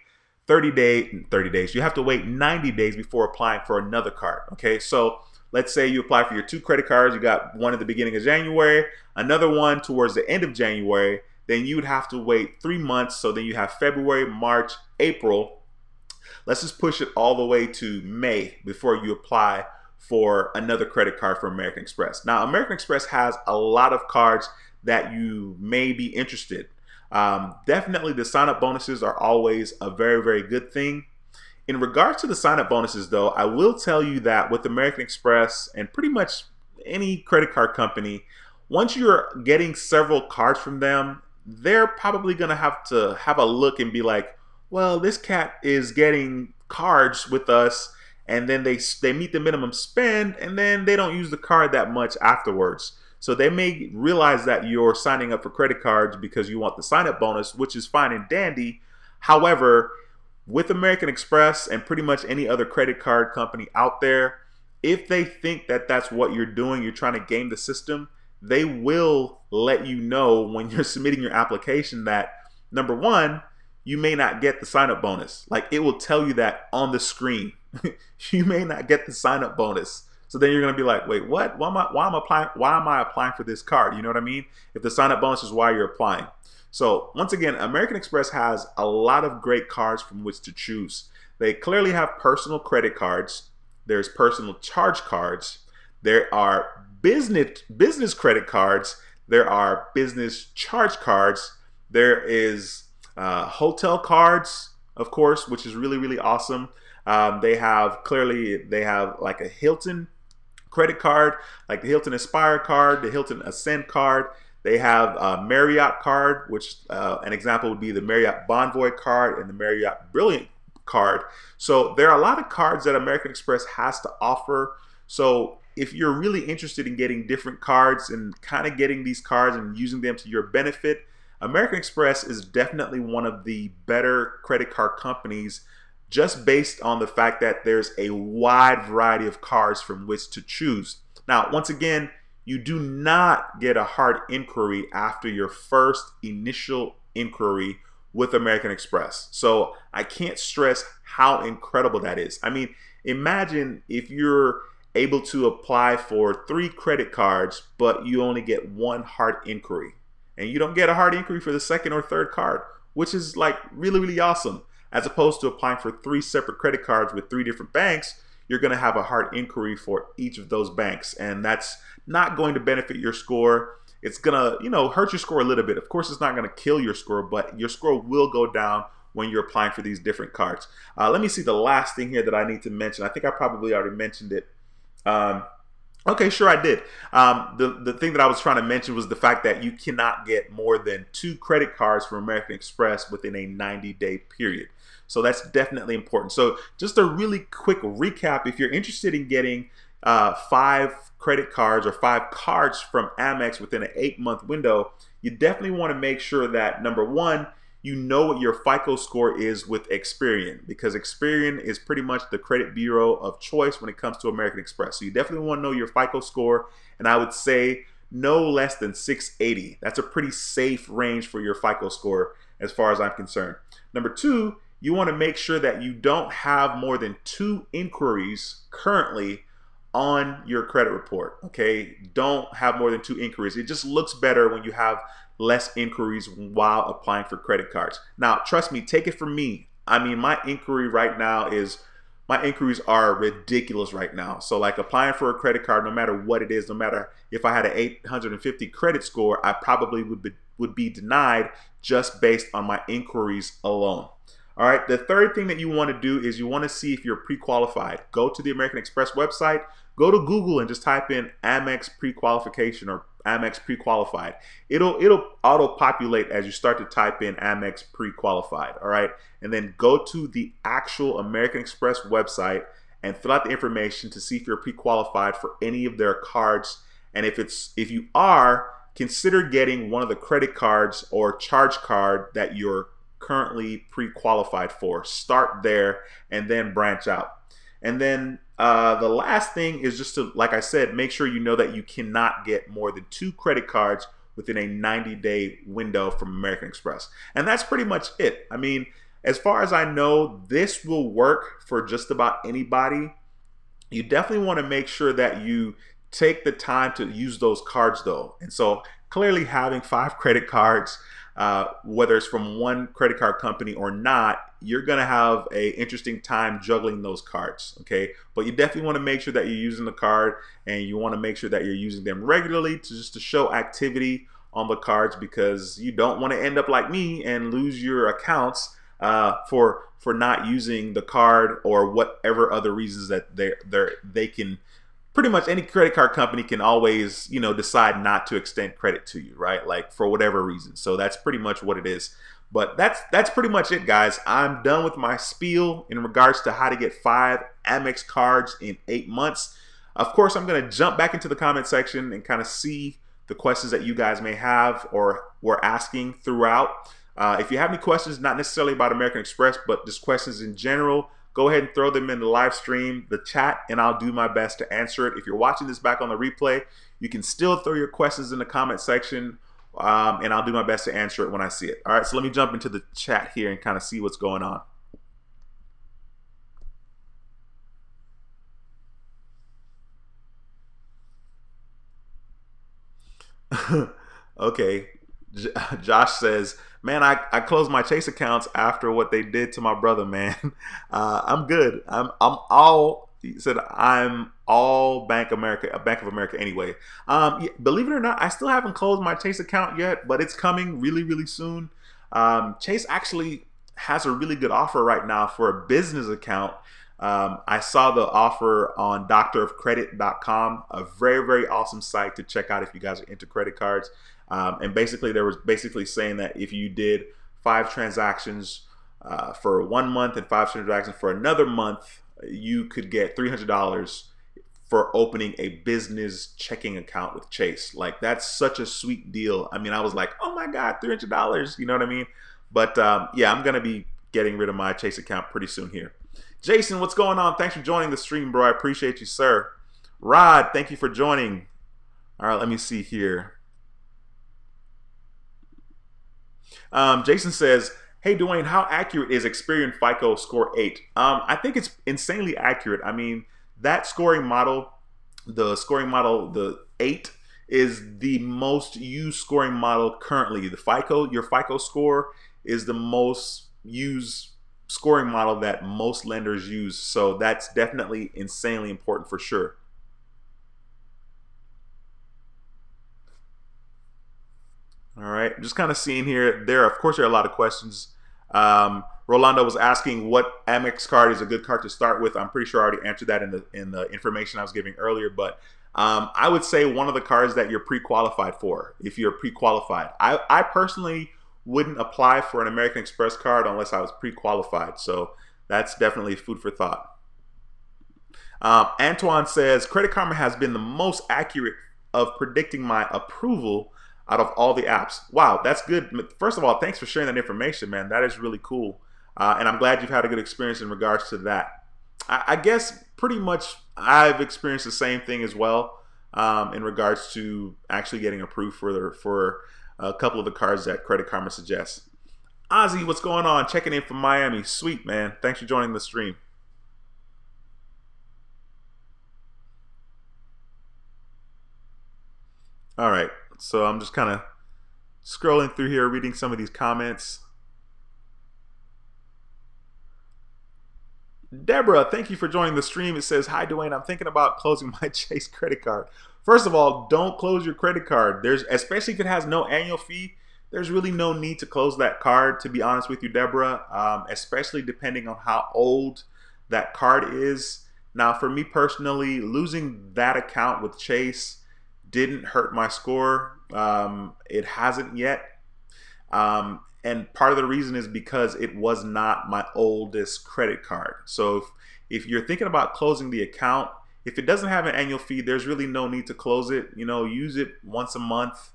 30 days. You have to wait 90 days before applying for another card. Okay, so let's say you apply for your 2 credit cards. You got one at the beginning of January, another one towards the end of January. Then you would have to wait 3 months. So then you have February, March, April. Let's just push it all the way to May before you apply for another credit card for American Express. Now, American Express has a lot of cards that you may be interested. Definitely the sign-up bonuses are always a very, very good thing. In regards to the sign-up bonuses, though, I will tell you that with American Express and pretty much any credit card company, once you're getting several cards from them, they're probably going to have a look and be like, well, this cat is getting cards with us, and then they meet the minimum spend, and then they don't use the card that much afterwards. So they may realize that you're signing up for credit cards because you want the sign-up bonus, which is fine and dandy. However, with American Express and pretty much any other credit card company out there, if they think that that's what you're doing, you're trying to game the system, they will let you know when you're submitting your application that, number one, you may not get the sign-up bonus. Like, it will tell you that on the screen. You may not get the sign-up bonus. So then you're going to be like, wait, what? Why am I applying for this card? You know what I mean? If the sign-up bonus is why you're applying. So once again, American Express has a lot of great cards from which to choose. They clearly have personal credit cards. There's personal charge cards. There are business credit cards. There are business charge cards. There is hotel cards, of course, which is really, really awesome. They have like a Hilton credit card, like the Hilton Aspire card, the Hilton Ascend card. They have a Marriott card, which an example would be the Marriott Bonvoy card and the Marriott Brilliant card. So there are a lot of cards that American Express has to offer. So if you're really interested in getting different cards and kind of getting these cards and using them to your benefit, American Express is definitely one of the better credit card companies, just based on the fact that there's a wide variety of cards from which to choose. Now, once again, you do not get a hard inquiry after your first initial inquiry with American Express. So I can't stress how incredible that is. I mean, imagine if you're able to apply for 3 credit cards, but you only get 1 hard inquiry. And you don't get a hard inquiry for the second or third card, which is like really, really awesome. As opposed to applying for 3 separate credit cards with 3 different banks, you're going to have a hard inquiry for each of those banks. And that's not going to benefit your score. It's going to, hurt your score a little bit. Of course, it's not going to kill your score, but your score will go down when you're applying for these different cards. Let me see the last thing here that I need to mention. I think I probably already mentioned it. Okay, sure, I did. The thing that I was trying to mention was the fact that you cannot get more than 2 credit cards from American Express within a 90-day period. So that's definitely important. So just a really quick recap, if you're interested in getting 5 credit cards or 5 cards from Amex within an 8-month window, you definitely want to make sure that, number one, you know what your FICO score is with Experian, because Experian is pretty much the credit bureau of choice when it comes to American Express. So you definitely want to know your FICO score, and I would say no less than 680. That's a pretty safe range for your FICO score as far as I'm concerned. Number two, you want to make sure that you don't have more than 2 inquiries currently on your credit report. Okay, don't have more than 2 inquiries. It just looks better when you have less inquiries while applying for credit cards. Now, trust me, take it from me. I mean, my inquiries are ridiculous right now. So like applying for a credit card, no matter what it is, no matter if I had an 850 credit score, I probably would be denied just based on my inquiries alone. All right, the third thing that you want to do is you want to see if you're pre-qualified. Go to the American Express website, go to Google and just type in Amex pre-qualification or Amex pre-qualified. It'll auto-populate as you start to type in Amex pre-qualified, all right? And then go to the actual American Express website and fill out the information to see if you're pre-qualified for any of their cards. And if you are, consider getting one of the credit cards or charge card that you're currently pre-qualified for. Start there and then branch out. And then the last thing is just to, like I said, make sure you know that you cannot get more than 2 credit cards within a 90-day window from American Express. And that's pretty much it. I mean, as far as I know, this will work for just about anybody. You definitely want to make sure that you take the time to use those cards though. And so clearly having 5 credit cards, whether it's from one credit card company or not, you're going to have a interesting time juggling those cards, okay? But you definitely want to make sure that you're using the card, and you want to make sure that you're using them regularly to show activity on the cards, because you don't want to end up like me and lose your accounts for not using the card or whatever other reasons that they can. Pretty much any credit card company can always, decide not to extend credit to you, right? Like for whatever reason. So that's pretty much what it is. But that's pretty much it, guys. I'm done with my spiel in regards to how to get 5 Amex cards in 8 months. Of course, I'm going to jump back into the comment section and kind of see the questions that you guys may have or were asking throughout. If you have any questions, not necessarily about American Express, but just questions in general, go ahead and throw them in the live stream, the chat, and I'll do my best to answer it. If you're watching this back on the replay, you can still throw your questions in the comment section, and I'll do my best to answer it when I see it. All right, so let me jump into the chat here and kind of see what's going on. Okay, Josh says, man, I closed my Chase accounts after what they did to my brother, man. I'm good. He said I'm all Bank of America anyway. Believe it or not, I still haven't closed my Chase account yet, but it's coming really, really soon. Chase actually has a really good offer right now for a business account. I saw the offer on doctorofcredit.com, a very, very awesome site to check out if you guys are into credit cards. And basically, there was basically saying that if you did 5 transactions for 1 month and 5 transactions. For another month, you could get $300 for opening a business checking account with Chase. Like, that's such a sweet deal. I mean, I was like, oh my God, $300. You know what I mean? But yeah, I'm gonna be getting rid of my Chase account pretty soon here. Jason, what's going on? Thanks for joining the stream, bro. I appreciate you, sir. Rod, thank you for joining. All right, let me see here. Jason says, hey, Duane, how accurate is Experian FICO Score 8? I think it's insanely accurate. I mean, that scoring model, the 8, is the most used scoring model currently. Your FICO score is the most used scoring model that most lenders use. So that's definitely insanely important for sure. All right, I'm just kind of seeing here. Of course, there are a lot of questions. Rolando was asking what AMEX card is a good card to start with. I'm pretty sure I already answered that in the information I was giving earlier. But I would say one of the cards that you're pre-qualified for, if you're pre-qualified. I personally wouldn't apply for an American Express card unless I was pre-qualified. So that's definitely food for thought. Antoine says, Credit Karma has been the most accurate of predicting my approval out of all the apps. Wow, that's good. First of all, thanks for sharing that information, man. That is really cool. And I'm glad you've had a good experience in regards to that. I guess pretty much I've experienced the same thing as well in regards to actually getting approved for a couple of the cards that Credit Karma suggests. Ozzy, what's going on? Checking in from Miami. Sweet, man. Thanks for joining the stream. All right. So I'm just kind of scrolling through here, reading some of these comments. Deborah, thank you for joining the stream. It says, hi, Duane. I'm thinking about closing my Chase credit card. First of all, don't close your credit card. Especially if it has no annual fee, there's really no need to close that card, to be honest with you, Deborah, especially depending on how old that card is. Now, for me personally, losing that account with Chase didn't hurt my score. It hasn't yet. And part of the reason is because it was not my oldest credit card. So if you're thinking about closing the account, if it doesn't have an annual fee, there's really no need to close it. Use it once a month,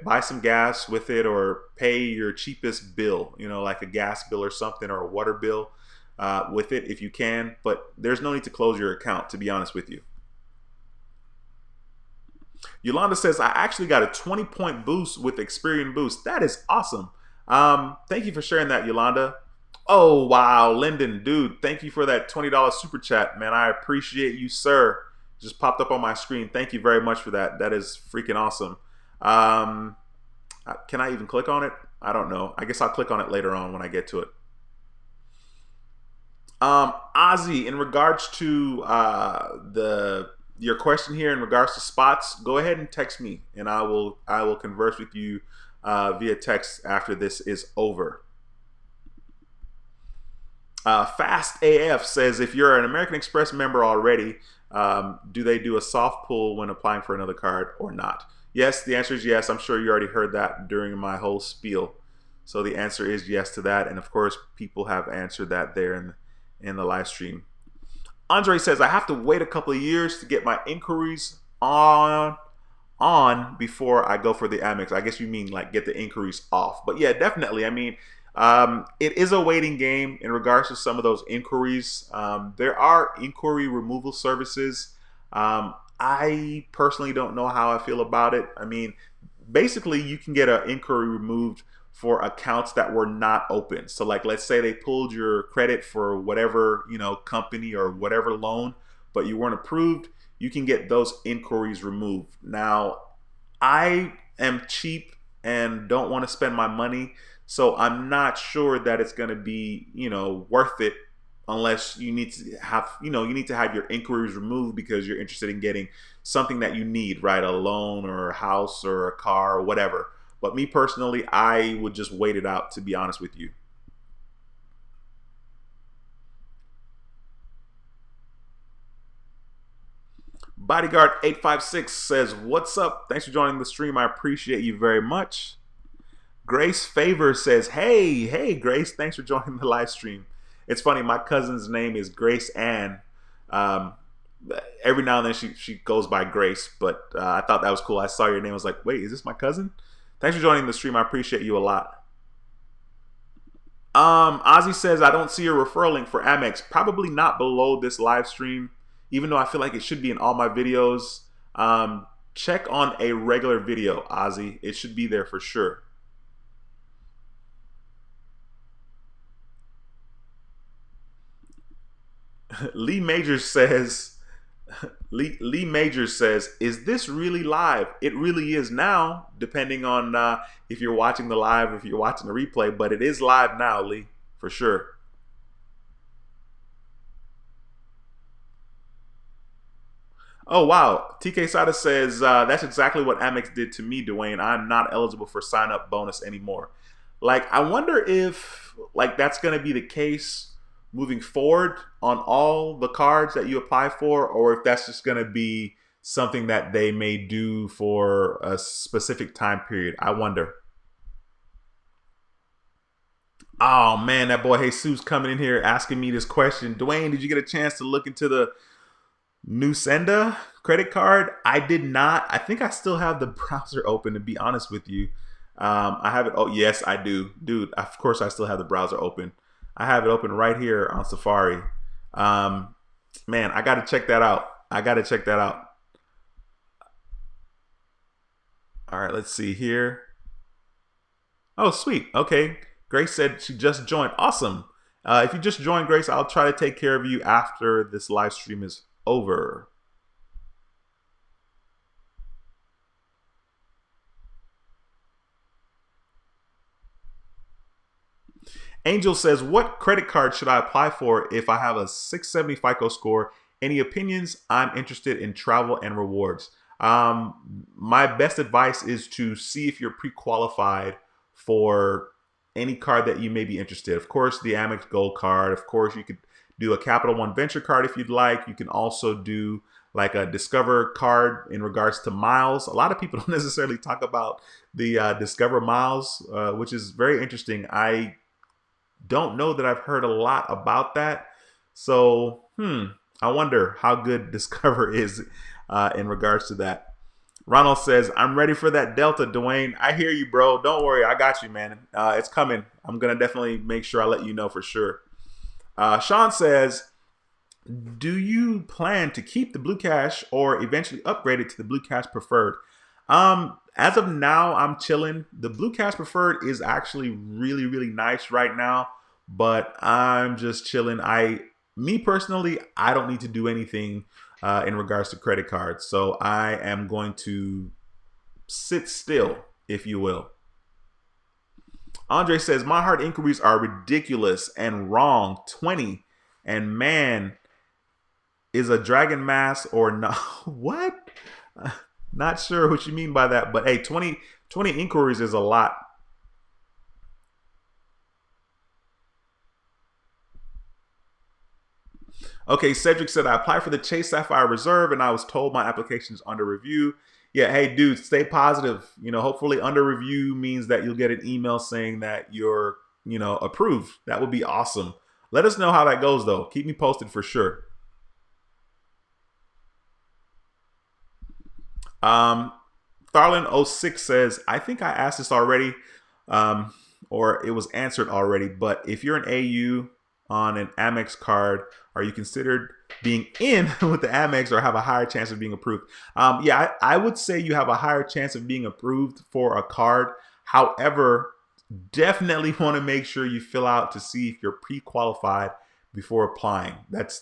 buy some gas with it or pay your cheapest bill, like a gas bill or something or a water bill with it if you can. But there's no need to close your account, to be honest with you. Yolanda says, I actually got a 20-point boost with Experian Boost. That is awesome. Thank you for sharing that, Yolanda. Oh, wow. Lyndon, dude, thank you for that $20 super chat, man. I appreciate you, sir. Just popped up on my screen. Thank you very much for that. That is freaking awesome. Can I even click on it? I don't know. I guess I'll click on it later on when I get to it. Ozzy, in regards to your question here in regards to spots, go ahead and text me, and I will converse with you via text after this is over. Fast AF says, if you're an American Express member already, do they do a soft pull when applying for another card or not? Yes, the answer is yes. I'm sure you already heard that during my whole spiel. So the answer is yes to that. And of course, people have answered that there in the live stream. Andre says, I have to wait a couple of years to get my inquiries on before I go for the Amex. I guess you mean like get the inquiries off. But yeah, definitely. I mean, it is a waiting game in regards to some of those inquiries. There are inquiry removal services. I personally don't know how I feel about it. I mean, basically, you can get an inquiry removed for accounts that were not open. So like, let's say they pulled your credit for whatever, company or whatever loan, but you weren't approved, you can get those inquiries removed. Now, I am cheap and don't want to spend my money, so I'm not sure that it's going to be, worth it unless you need to have, your inquiries removed because you're interested in getting something that you need, right? A loan or a house or a car or whatever. But me personally, I would just wait it out, to be honest with you. Bodyguard 856 says, what's up? Thanks for joining the stream. I appreciate you very much. Grace Favor says, hey, Grace, thanks for joining the live stream. It's funny, my cousin's name is Grace Ann. Um, every now and then she goes by Grace, but I thought that was cool. I saw your name. I was like, wait, is this my cousin? Thanks for joining the stream. I appreciate you a lot. Ozzy says, I don't see a referral link for Amex. Probably not below this live stream, even though I feel like it should be in all my videos. Check on a regular video, Ozzy. It should be there for sure. Lee Majors says, Lee Majors says, is this really live? It really is now, depending on if you're watching the live or if you're watching the replay, but it is live now, Lee, for sure. Oh, wow. TK Sada says, that's exactly what Amex did to me, Duane. I'm not eligible for sign-up bonus anymore. Like, I wonder if, like, that's going to be the case moving forward on all the cards that you apply for, or if that's just going to be something that they may do for a specific time period. I wonder. Oh, man, that boy Jesus coming in here asking me this question. Duane, did you get a chance to look into the Nusenda credit card? I did not. I think I still have the browser open, to be honest with you. I have it. Oh, yes, I do. Dude, of course I still have the browser open. I have it open right here on Safari. Man, I got to check that out. I got to check that out. All right, let's see here. Oh, sweet. Okay. Grace said she just joined. Awesome. If you just joined, Grace, I'll try to take care of you after this live stream is over. Angel says, what credit card should I apply for if I have a 670 FICO score? Any opinions? I'm interested in travel and rewards. My best advice is to see if you're pre-qualified for any card that you may be interested. Of course, the Amex Gold card. Of course, you could do a Capital One Venture card if you'd like. You can also do like a Discover card in regards to miles. A lot of people don't necessarily talk about the Discover miles, which is very interesting. I don't know that I've heard a lot about that. So, I wonder how good Discover is in regards to that. Ronald says, I'm ready for that Delta, Duane. I hear you, bro. Don't worry. I got you, man. It's coming. I'm going to definitely make sure I let you know for sure. Sean says, do you plan to keep the Blue Cash or eventually upgrade it to the Blue Cash Preferred? As of now, I'm chilling. The Blue Cash Preferred is actually really, really nice right now, but I'm just chilling. Me personally, I don't need to do anything in regards to credit cards. So I am going to sit still, if you will. Andre says, my hard inquiries are ridiculous and wrong. 20. And man, is a dragon mask or not? What? Not sure what you mean by that, but hey, 20 inquiries is a lot. Okay, Cedric said, I applied for the Chase Sapphire Reserve and I was told my application is under review. Yeah, hey, dude, stay positive. Hopefully under review means that you'll get an email saying that you're, approved. That would be awesome. Let us know how that goes, though. Keep me posted for sure. Tharlin06 says, I think I asked this already, or it was answered already, but if you're an AU on an Amex card, are you considered being in with the Amex or have a higher chance of being approved? Yeah, I would say you have a higher chance of being approved for a card. However, definitely want to make sure you fill out to see if you're pre-qualified before applying. That's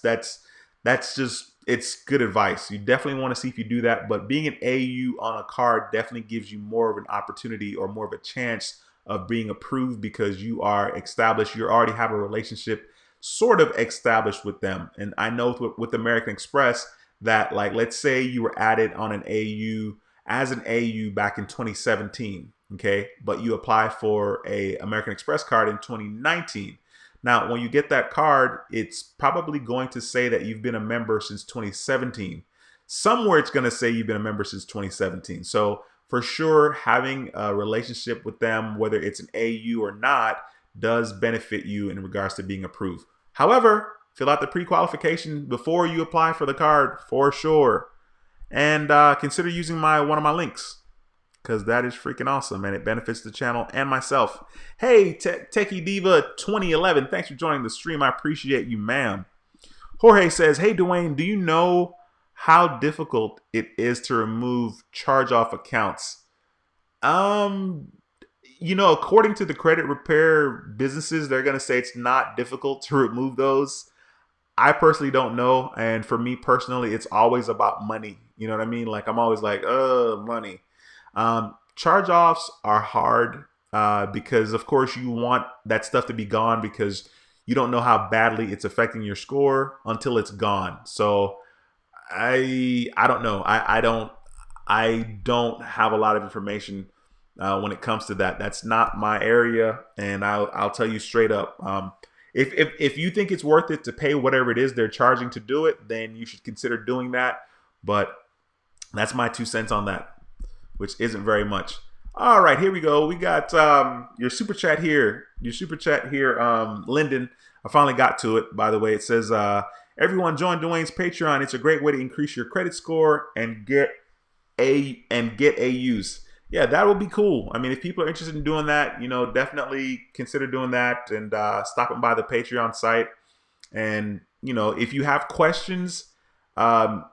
just, it's good advice. You definitely want to see if you do that, but being an AU on a card definitely gives you more of an opportunity or more of a chance of being approved because you are established. You already have a relationship sort of established with them. And I know with American Express that, like, let's say you were added on an AU as an AU back in 2017, okay? But you apply for a American Express card in 2019. Now, when you get that card, it's probably going to say that you've been a member since 2017. Somewhere it's going to say you've been a member since 2017. So for sure, having a relationship with them, whether it's an AU or not, does benefit you in regards to being approved. However, fill out the pre-qualification before you apply for the card for sure. And consider using one of my links, because that is freaking awesome and it benefits the channel and myself. Hey, Techie Diva 2011, thanks for joining the stream. I appreciate you, ma'am. Jorge says, hey, Duane, do you know how difficult it is to remove charge-off accounts? You know, according to the credit repair businesses, they're going to say it's not difficult to remove those. I personally don't know. And for me personally, it's always about money. You know what I mean? Like, I'm always like, money. Charge-offs are hard because, of course, you want that stuff to be gone because you don't know how badly it's affecting your score until it's gone. So I don't know. I don't have a lot of information when it comes to that. That's not my area, and I'll tell you straight up. If you think it's worth it to pay whatever it is they're charging to do it, then you should consider doing that. But that's my 2 cents on that, which isn't very much. All right, here we go. We got your super chat here. Lyndon. I finally got to it, by the way. It says, everyone join Duane's Patreon. It's a great way to increase your credit score and get AUs. Yeah, that would be cool. I mean, if people are interested in doing that, you know, definitely consider doing that and stopping by the Patreon site. And, you know, if you have questions,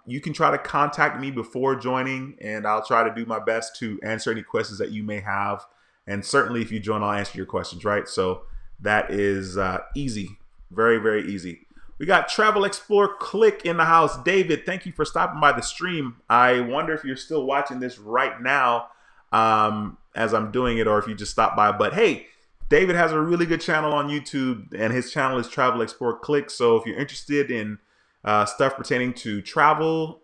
you can try to contact me before joining, and I'll try to do my best to answer any questions that you may have. And certainly if you join, I'll answer your questions, right? So that is easy. Very, very easy. We got Travel Explore Click in the house. David, thank you for stopping by the stream. I wonder if you're still watching this right now as I'm doing it, or if you just stopped by. But hey, David has a really good channel on YouTube, and his channel is Travel Explore Click. So if you're interested in stuff pertaining to travel,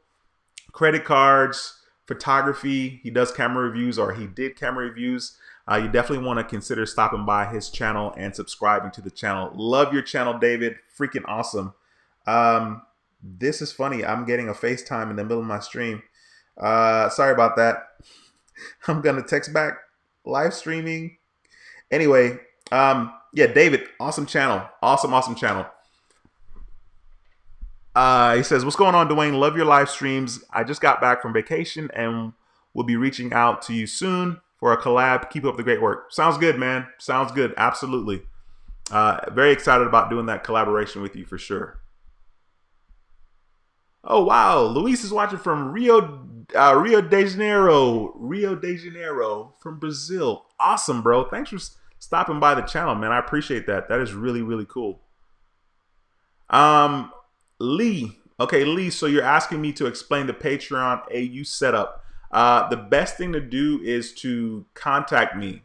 credit cards, photography, he does camera reviews, or he did camera reviews. You definitely want to consider stopping by his channel and subscribing to the channel. Love your channel, David. Freaking awesome. This is funny. I'm getting a FaceTime in the middle of my stream. Sorry about that. I'm going to text back. Live streaming. Anyway, yeah, David, awesome channel. Awesome channel. He says, what's going on, Duane? Love your live streams. I just got back from vacation and will be reaching out to you soon for a collab. Keep up the great work. Sounds good, man. Sounds good. Absolutely. Very excited about doing that collaboration with you for sure. Oh, wow. Luis is watching from Rio de Janeiro from Brazil. Awesome, bro. Thanks for stopping by the channel, man. I appreciate that. That is really, really cool. Lee. Okay, Lee, so you're asking me to explain the Patreon AU setup. The best thing to do is to contact me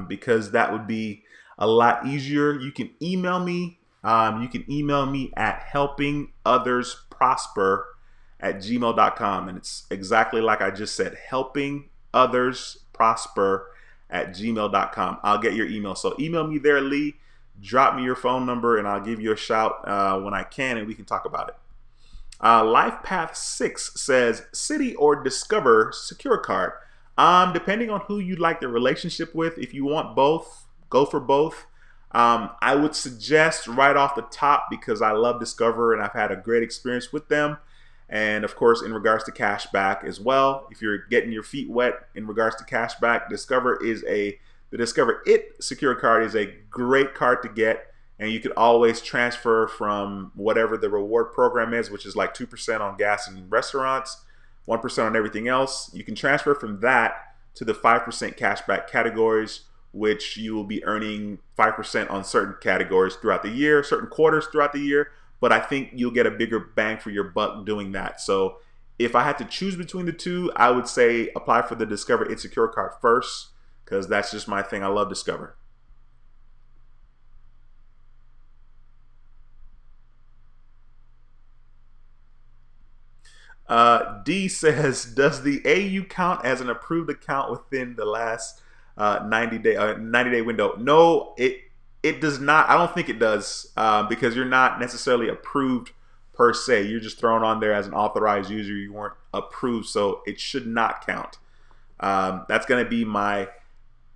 because that would be a lot easier. You can email me. You can email me at helpingothersprosper@gmail.com. And it's exactly like I just said, helpingothersprosper@gmail.com. I'll get your email. So email me there, Lee. Drop me your phone number and I'll give you a shout when I can, and we can talk about it. LifePath 6 says, Citi or Discover Secure Card. Depending on who you'd like the relationship with, if you want both, go for both. I would suggest right off the top, because I love Discover and I've had a great experience with them. And of course, in regards to cashback as well, if you're getting your feet wet in regards to cashback, the Discover It Secure Card is a great card to get. And you could always transfer from whatever the reward program is, which is like 2% on gas and restaurants, 1% on everything else. You can transfer from that to the 5% cashback categories, which you will be earning 5% on certain categories throughout the year, certain quarters throughout the year. But I think you'll get a bigger bang for your buck doing that. So if I had to choose between the two, I would say apply for the Discover It Secure Card first, because that's just my thing. I love Discover. D says, does the AU count as an approved account within the last 90-day window? No, it does not. I don't think it does because you're not necessarily approved per se. You're just thrown on there as an authorized user. You weren't approved, so it should not count. That's going to be my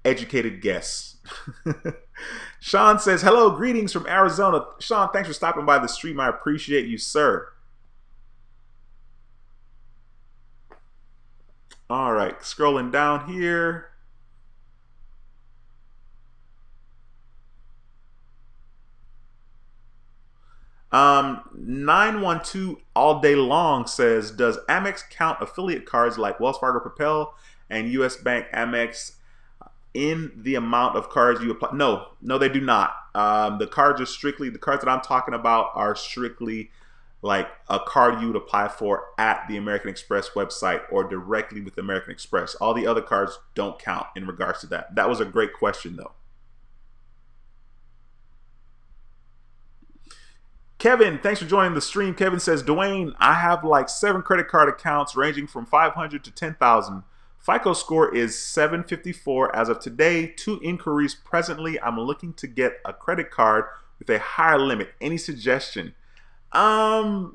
educated guess. Sean says, hello, greetings from Arizona. Sean, thanks for stopping by the stream. I appreciate you, sir. All right, scrolling down here. Um, 912 all day long says, does Amex count affiliate cards like Wells Fargo Propel and US Bank Amex in the amount of cards you apply? No, no, they do not. The cards that I'm talking about are strictly like a card you would apply for at the American Express website or directly with American Express. All the other cards don't count in regards to that. That was a great question, though. Kevin, thanks for joining the stream. Kevin says, Duane, I have like 7 credit card accounts ranging from 500 to 10,000. Fico score is 754 as of today. 2 inquiries presently. I'm looking to get a credit card with a higher limit. Any suggestion? Well,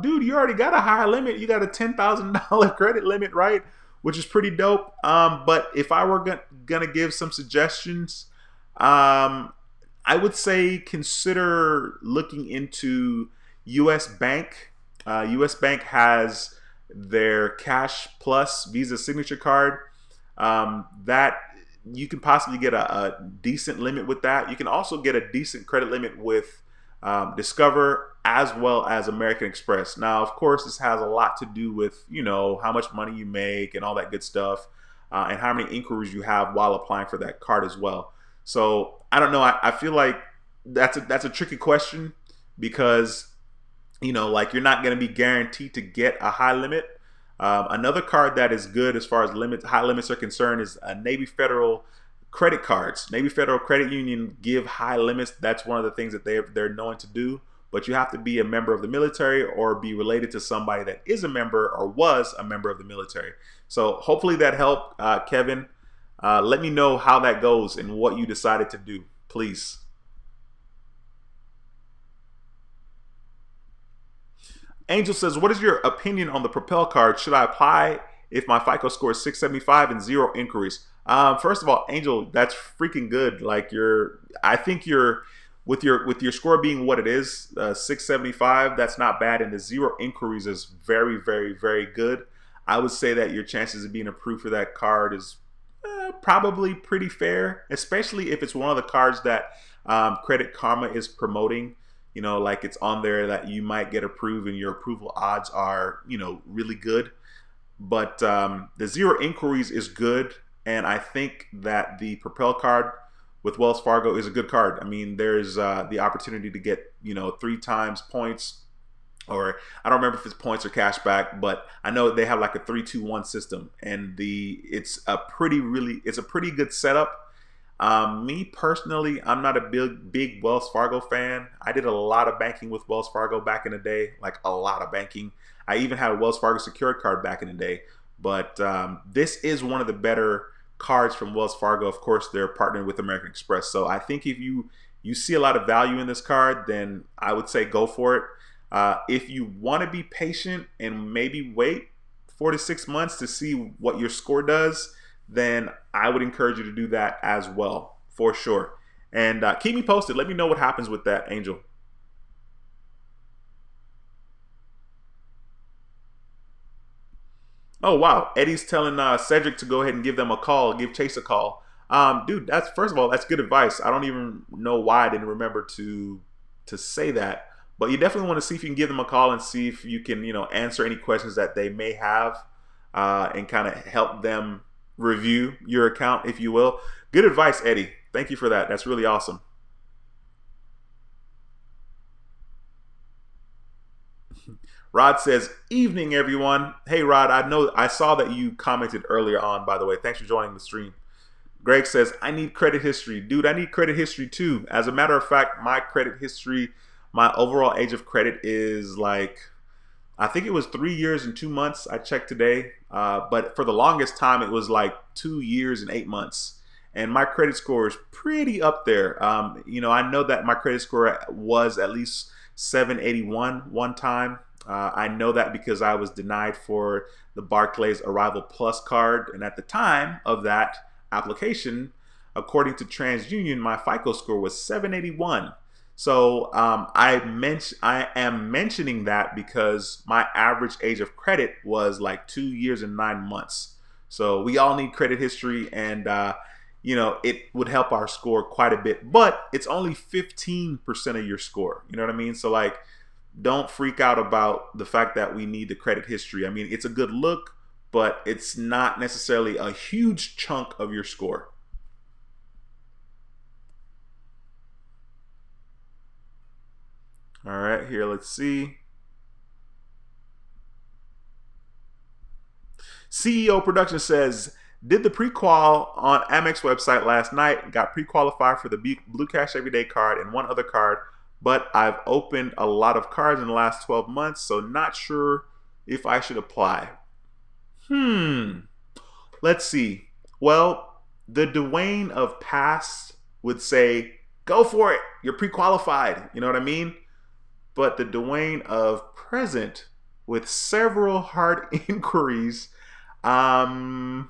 dude, you already got a higher limit. You got a $10,000 credit limit, right? Which is pretty dope. But if I were gonna give some suggestions, I would say consider looking into US Bank. US Bank has their Cash Plus Visa Signature Card. That you can possibly get a decent limit with that. You can also get a decent credit limit with Discover as well as American Express. Now, of course, this has a lot to do with, you know, how much money you make and all that good stuff, and how many inquiries you have while applying for that card as well. So I don't know. I feel like that's a tricky question because, you know, like you're not going to be guaranteed to get a high limit. Another card that is good as far as high limits are concerned is Navy Federal credit cards. Navy Federal Credit Union give high limits. That's one of the things that they're known to do. But you have to be a member of the military or be related to somebody that is a member or was a member of the military. So hopefully that helped, Kevin. Let me know how that goes and what you decided to do, please. Angel says, what is your opinion on the Propel card? Should I apply if my FICO score is 675 and 0 inquiries? First of all, Angel, that's freaking good. Like I think you're with your score being what it is, 675. That's not bad, and the 0 inquiries is very, very, very good. I would say that your chances of being approved for that card is probably pretty fair, especially if it's one of the cards that Credit Karma is promoting. You know, like it's on there that you might get approved and your approval odds are, you know, really good. But the 0 inquiries is good. And I think that the Propel card with Wells Fargo is a good card. I mean, there's the opportunity to get, you know, 3 times points, or I don't remember if it's points or cash back, but I know they have like a 3-2-1 system, and it's a pretty good setup. Me personally, I'm not a big Wells Fargo fan. I did a lot of banking with Wells Fargo back in the day, like a lot of banking. I even had a Wells Fargo secured card back in the day. But this is one of the better cards from Wells Fargo. Of course, they're partnered with American Express. So I think if you see a lot of value in this card, then I would say go for it. If you want to be patient and maybe wait 4 to 6 months to see what your score does, then I would encourage you to do that as well, for sure. And keep me posted. Let me know what happens with that, Angel. Oh, wow. Eddie's telling Cedric to go ahead and give them a call, give Chase a call. Dude, that's, first of all, that's good advice. I don't even know why I didn't remember to say that. But you definitely want to see if you can give them a call and see if you can, you know, answer any questions that they may have, and kind of help them review your account, if you will. Good advice, Eddie. Thank you for that. That's really awesome. Rod says, evening, everyone. Hey, Rod, I saw that you commented earlier on, by the way. Thanks for joining the stream. Greg says, I need credit history. Dude, I need credit history too. As a matter of fact, my credit history, my overall age of credit is like, I think it was 3 years and 2 months. I checked today. But for the longest time, it was like 2 years and 8 months. And my credit score is pretty up there. You know, I know that my credit score was at least 781 one time. I know that because I was denied for the Barclays Arrival Plus card, and at the time of that application, according to TransUnion, my FICO score was 781. So I am mentioning that because my average age of credit was like 2 years and 9 months. So we all need credit history, and it would help our score quite a bit. But it's only 15% of your score. You know what I mean? So like, don't freak out about the fact that we need the credit history. I mean, it's a good look, but it's not necessarily a huge chunk of your score. All right, here, let's see. CEO Production says, did the pre-qual on AMEX website last night, got pre-qualified for the Blue Cash Everyday card and one other card, but I've opened a lot of cards in the last 12 months, so not sure if I should apply. Let's see. Well, the Duane of past would say, go for it. You're pre-qualified. You know what I mean? But the Duane of present with several hard inquiries, dude,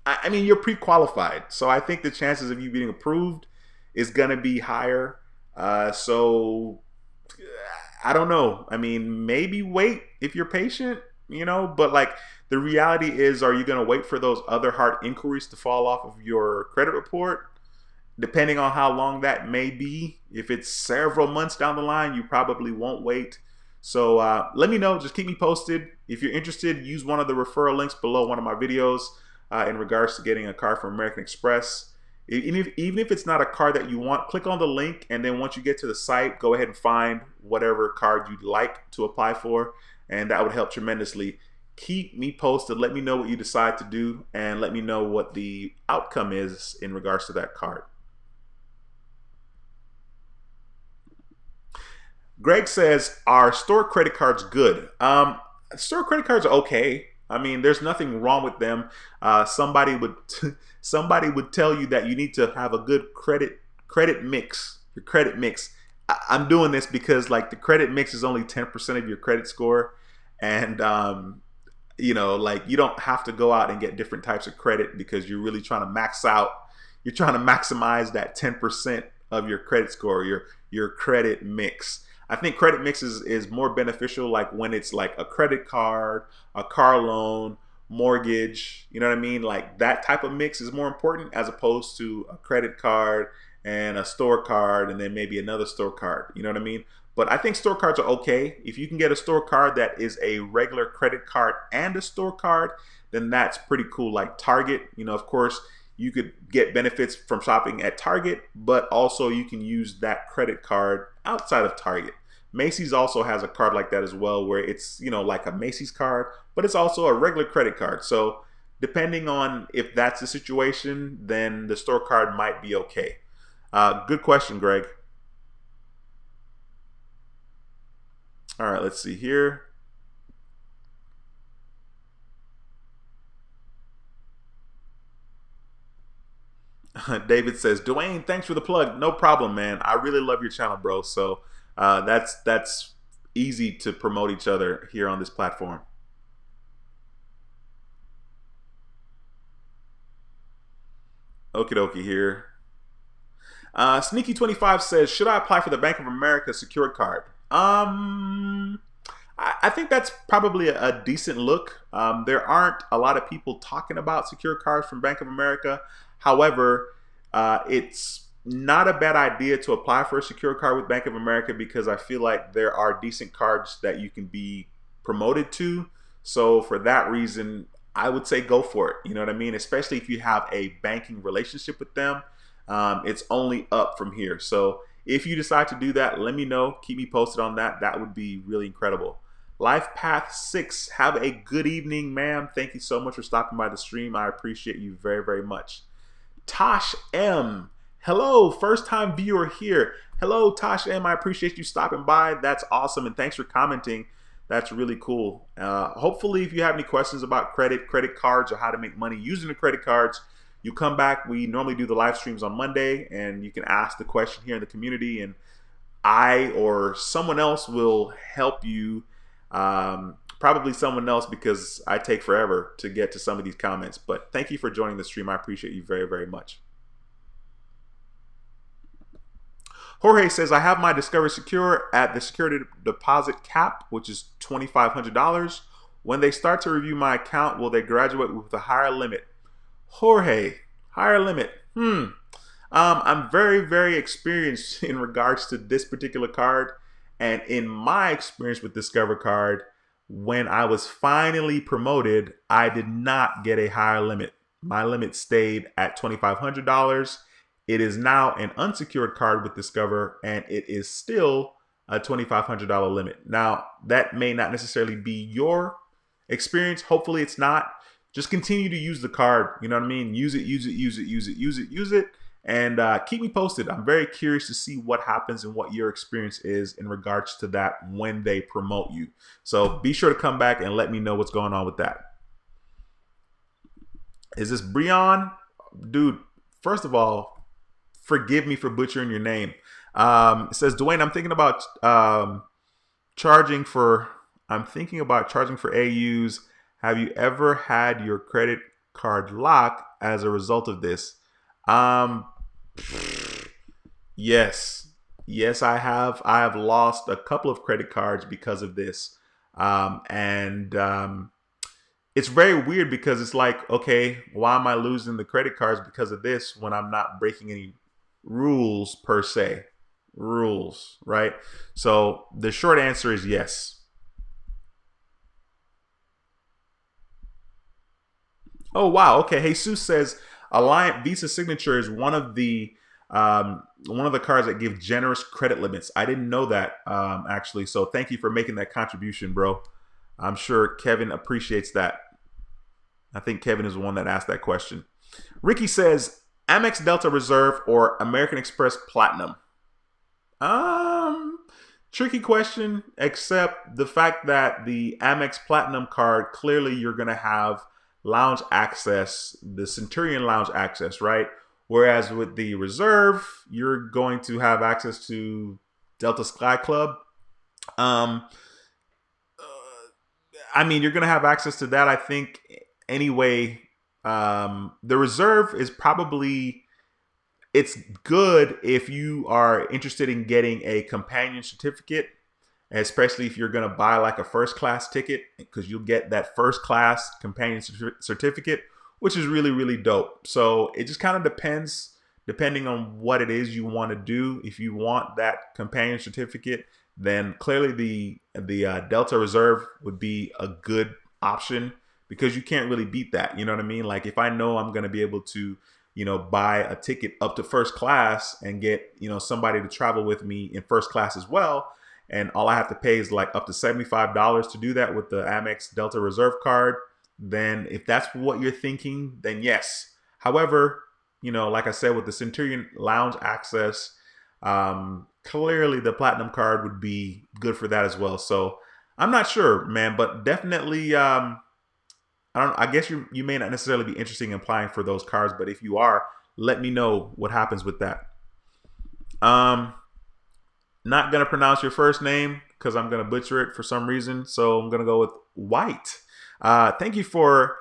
I mean, you're pre-qualified. So I think the chances of you being approved is going to be higher. So I don't know. I mean, maybe wait if you're patient, but like the reality is, are you going to wait for those other hard inquiries to fall off of your credit report? Depending on how long that may be, if it's several months down the line, you probably won't wait. So let me know. Just keep me posted. If you're interested, use one of the referral links below one of my videos in regards to getting a card from American Express. Even if it's not a card that you want, click on the link, and then once you get to the site, go ahead and find whatever card you'd like to apply for, and that would help tremendously. Keep me posted. Let me know what you decide to do, and let me know what the outcome is in regards to that card. Greg says, are store credit cards good? Store credit cards are okay. I mean, there's nothing wrong with them. Somebody would somebody would tell you that you need to have a good credit mix. Your credit mix. I'm doing this because like the credit mix is only 10% of your credit score, and like you don't have to go out and get different types of credit because you're really trying to max out. You're trying to maximize that 10% of your credit score, your credit mix. I think credit mix is more beneficial like when it's like a credit card, a car loan, mortgage, you know what I mean? Like that type of mix is more important as opposed to a credit card and a store card and then maybe another store card, you know what I mean? But I think store cards are okay. If you can get a store card that is a regular credit card and a store card, then that's pretty cool. Like Target, of course, you could get benefits from shopping at Target, but also you can use that credit card outside of Target. Macy's also has a card like that as well, where it's, like a Macy's card, but it's also a regular credit card. So depending on if that's the situation, then the store card might be okay. Good question, Greg. All right, let's see here. David says, Duane, thanks for the plug. No problem, man. I really love your channel, bro. So that's easy to promote each other here on this platform. Okie dokie here. Sneaky25 says, should I apply for the Bank of America secured card? I think that's probably a decent look. There aren't a lot of people talking about secured cards from Bank of America. However, it's not a bad idea to apply for a secure card with Bank of America because I feel like there are decent cards that you can be promoted to. So for that reason, I would say go for it. You know what I mean? Especially if you have a banking relationship with them. It's only up from here. So if you decide to do that, let me know. Keep me posted on that. That would be really incredible. Life Path 6, have a good evening, ma'am. Thank you so much for stopping by the stream. I appreciate you very, very much. Tosh M, hello, first time viewer here. Hello, Tosh M, I appreciate you stopping by. That's awesome, and thanks for commenting. That's really cool. Hopefully, if you have any questions about credit cards, or how to make money using the credit cards, you come back. We normally do the live streams on Monday, and you can ask the question here in the community, and I or someone else will help you. Probably someone else, because I take forever to get to some of these comments. But thank you for joining the stream. I appreciate you very, very much. Jorge says, I have my Discover Secure at the security deposit cap, which is $2,500. When they start to review my account, will they graduate with a higher limit? Jorge, higher limit. I'm very, very experienced in regards to this particular card. And in my experience with Discover Card, when I was finally promoted, I did not get a higher limit. My limit stayed at $2,500. It is now an unsecured card with Discover, and it is still a $2,500 limit. Now, that may not necessarily be your experience. Hopefully it's not. Just continue to use the card. You know what I mean? Use it, use it, use it, use it, use it, use it. And keep me posted. I'm very curious to see what happens and what your experience is in regards to that when they promote you. So be sure to come back and let me know what's going on with that. Is this Breon? Dude, first of all, forgive me for butchering your name. It says, Duane, I'm thinking about charging for AUs. Have you ever had your credit card locked as a result of this? Yes, I have. I have lost a couple of credit cards because of this. It's very weird because it's like, okay, why am I losing the credit cards because of this when I'm not breaking any rules per se? Rules, right? So the short answer is yes. Oh, wow. Okay. Jesus says Alliant Visa Signature is one of the cards that give generous credit limits. I didn't know that, actually. So thank you for making that contribution, bro. I'm sure Kevin appreciates that. I think Kevin is the one that asked that question. Ricky says Amex Delta Reserve or American Express Platinum. Tricky question, except the fact that the Amex Platinum card, clearly you're going to have lounge access, the Centurion lounge access, right? Whereas with the Reserve, you're going to have access to Delta Sky Club. I mean, you're going to have access to that, I think, anyway. The Reserve is probably, it's good if you are interested in getting a companion certificate, especially if you're going to buy like a first class ticket, because you'll get that first class companion certificate, which is really, really dope. So it just kind of depends, depending on what it is you want to do. If you want that companion certificate, then clearly the Delta Reserve would be a good option, because you can't really beat that. You know what I mean? Like if I know I'm going to be able to, buy a ticket up to first class and get, somebody to travel with me in first class as well, and all I have to pay is like up to $75 to do that with the Amex Delta Reserve card, then if that's what you're thinking, then yes. However, like I said, with the Centurion Lounge access, clearly the Platinum card would be good for that as well. So I'm not sure, man, but definitely, I guess you may not necessarily be interested in applying for those cards, but if you are, let me know what happens with that. Not going to pronounce your first name because I'm going to butcher it for some reason. So I'm going to go with White. Thank you for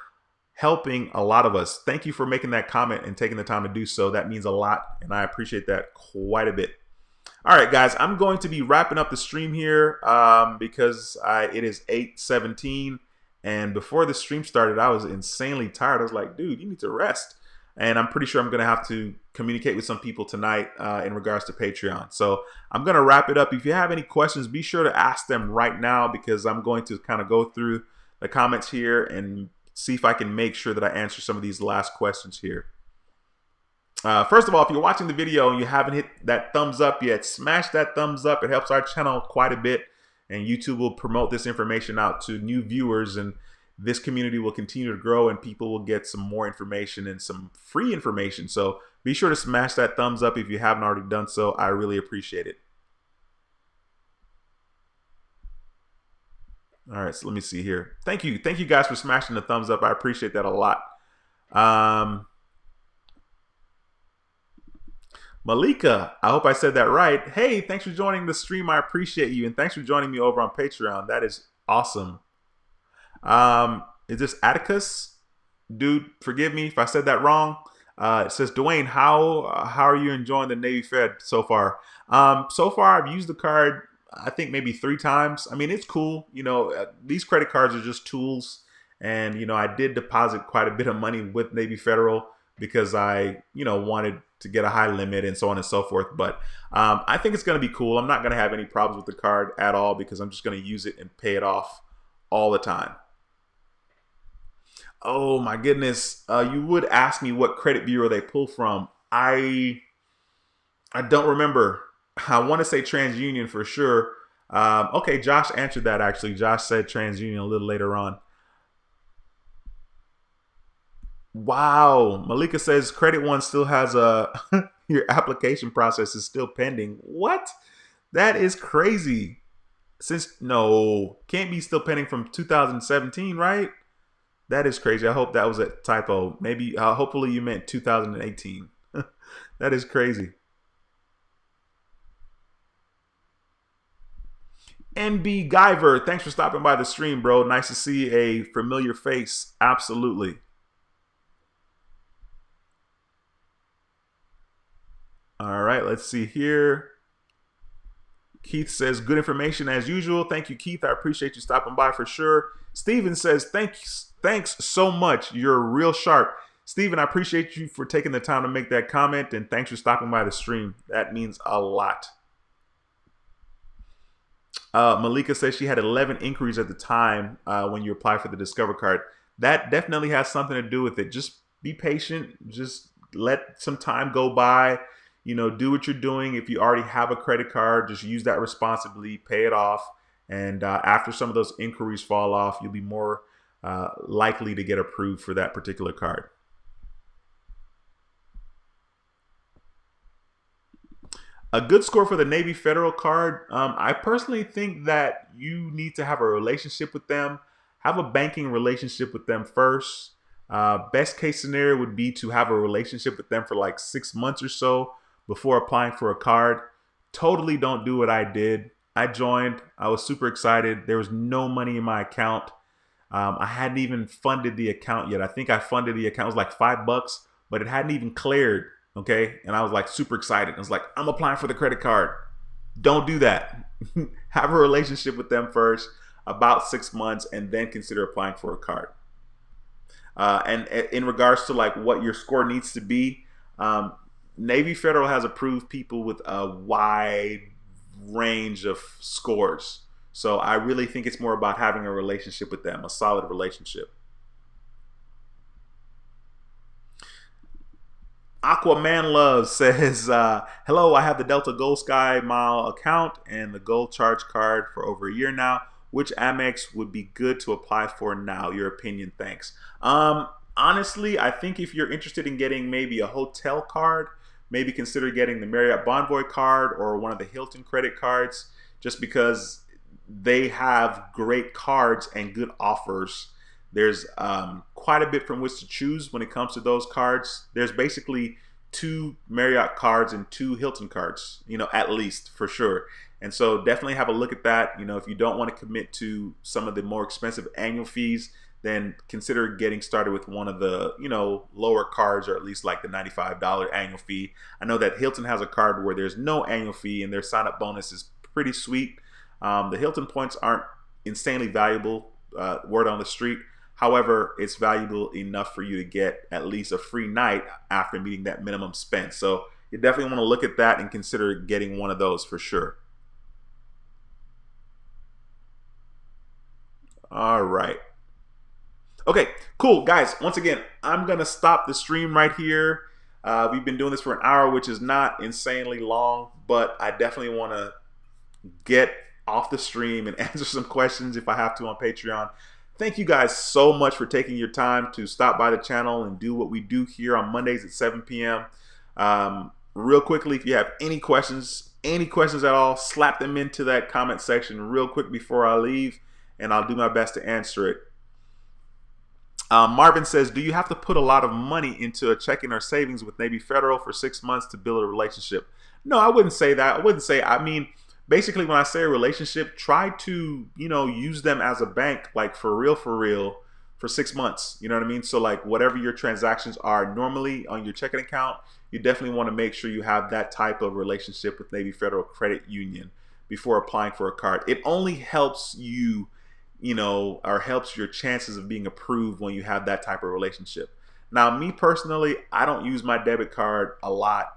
helping a lot of us. Thank you for making that comment and taking the time to do so. That means a lot, and I appreciate that quite a bit. All right, guys, I'm going to be wrapping up the stream here because it is 8:17. And before the stream started, I was insanely tired. I was like, dude, you need to rest. And I'm pretty sure I'm going to have to communicate with some people tonight in regards to Patreon. So I'm going to wrap it up. If you have any questions, be sure to ask them right now, because I'm going to kind of go through the comments here and see if I can make sure that I answer some of these last questions here. First of all, if you're watching the video and you haven't hit that thumbs up yet, smash that thumbs up. It helps our channel quite a bit, and YouTube will promote this information out to new viewers, and this community will continue to grow, and people will get some more information and some free information. So be sure to smash that thumbs up if you haven't already done so. I really appreciate it. All right, so let me see here. Thank you guys for smashing the thumbs up. I appreciate that a lot. Malika, I hope I said that right. Hey, thanks for joining the stream. I appreciate you. And thanks for joining me over on Patreon. That is awesome. Is this Atticus? Dude, forgive me if I said that wrong. It says, Duane, how are you enjoying the Navy Fed so far? So far, I've used the card, I think maybe 3 times. I mean, it's cool. These credit cards are just tools. And, I did deposit quite a bit of money with Navy Federal because I, wanted to get a high limit and so on and so forth. But I think it's going to be cool. I'm not going to have any problems with the card at all because I'm just going to use it and pay it off all the time. Oh my goodness! You would ask me what credit bureau they pull from. I don't remember. I want to say TransUnion for sure. Okay, Josh answered that actually. Josh said TransUnion a little later on. Wow. Malika says Credit One still has a your application process is still pending. What? That is crazy. Since no, can't be still pending from 2017, right? That is crazy. I hope that was a typo. Maybe, hopefully you meant 2018. That is crazy. NB Guyver, thanks for stopping by the stream, bro. Nice to see a familiar face. Absolutely. All right, let's see here. Keith says, good information as usual. Thank you, Keith. I appreciate you stopping by for sure. Steven says, thanks so much. You're real sharp. Steven, I appreciate you for taking the time to make that comment, and thanks for stopping by the stream. That means a lot. Malika says she had 11 inquiries at the time when you apply for the Discover card. That definitely has something to do with it. Just be patient. Just let some time go by. Do what you're doing. If you already have a credit card, just use that responsibly, pay it off. And after some of those inquiries fall off, you'll be more likely to get approved for that particular card. A good score for the Navy Federal card. I personally think that you need to have a relationship with them. Have a banking relationship with them first. Best case scenario would be to have a relationship with them for like 6 months or so before applying for a card. Totally don't do what I did. I joined. I was super excited. There was no money in my account. I hadn't even funded the account yet. I think I funded the account. It was like $5, but it hadn't even cleared. Okay. And I was like super excited. I was like, I'm applying for the credit card. Don't do that. Have a relationship with them first, about 6 months, and then consider applying for a card. And in regards to like what your score needs to be, Navy Federal has approved people with a wide range of scores. So I really think it's more about having a relationship with them, a solid relationship. Aquaman Love says, hello, I have the Delta Gold Sky Mile account and the Gold Charge card for over a year now. Which Amex would be good to apply for now? Your opinion, thanks. Honestly, I think if you're interested in getting maybe a hotel card, maybe consider getting the Marriott Bonvoy card or one of the Hilton credit cards, just because they have great cards and good offers. There's quite a bit from which to choose when it comes to those cards. There's basically 2 Marriott cards and 2 Hilton cards, at least for sure. And so definitely have a look at that. If you don't want to commit to some of the more expensive annual fees, then consider getting started with one of the, lower cards, or at least like the $95 annual fee. I know that Hilton has a card where there's no annual fee and their sign-up bonus is pretty sweet. The Hilton points aren't insanely valuable, word on the street. However, it's valuable enough for you to get at least a free night after meeting that minimum spend. So you definitely want to look at that and consider getting one of those for sure. All right. Okay, cool. Guys, once again, I'm going to stop the stream right here. We've been doing this for an hour, which is not insanely long, but I definitely want to get off the stream and answer some questions if I have to on Patreon. Thank you guys so much for taking your time to stop by the channel and do what we do here on Mondays at 7 p.m. Real quickly, if you have any questions at all, slap them into that comment section real quick before I leave, and I'll do my best to answer it. Marvin says, do you have to put a lot of money into a checking or savings with Navy Federal for 6 months to build a relationship? No, I wouldn't say that. I wouldn't say, I mean, basically when I say a relationship, try to, use them as a bank, like for real, for 6 months. You know what I mean? So like whatever your transactions are normally on your checking account, you definitely want to make sure you have that type of relationship with Navy Federal Credit Union before applying for a card. It only helps you, or helps your chances of being approved when you have that type of relationship. Now, me personally, I don't use my debit card a lot.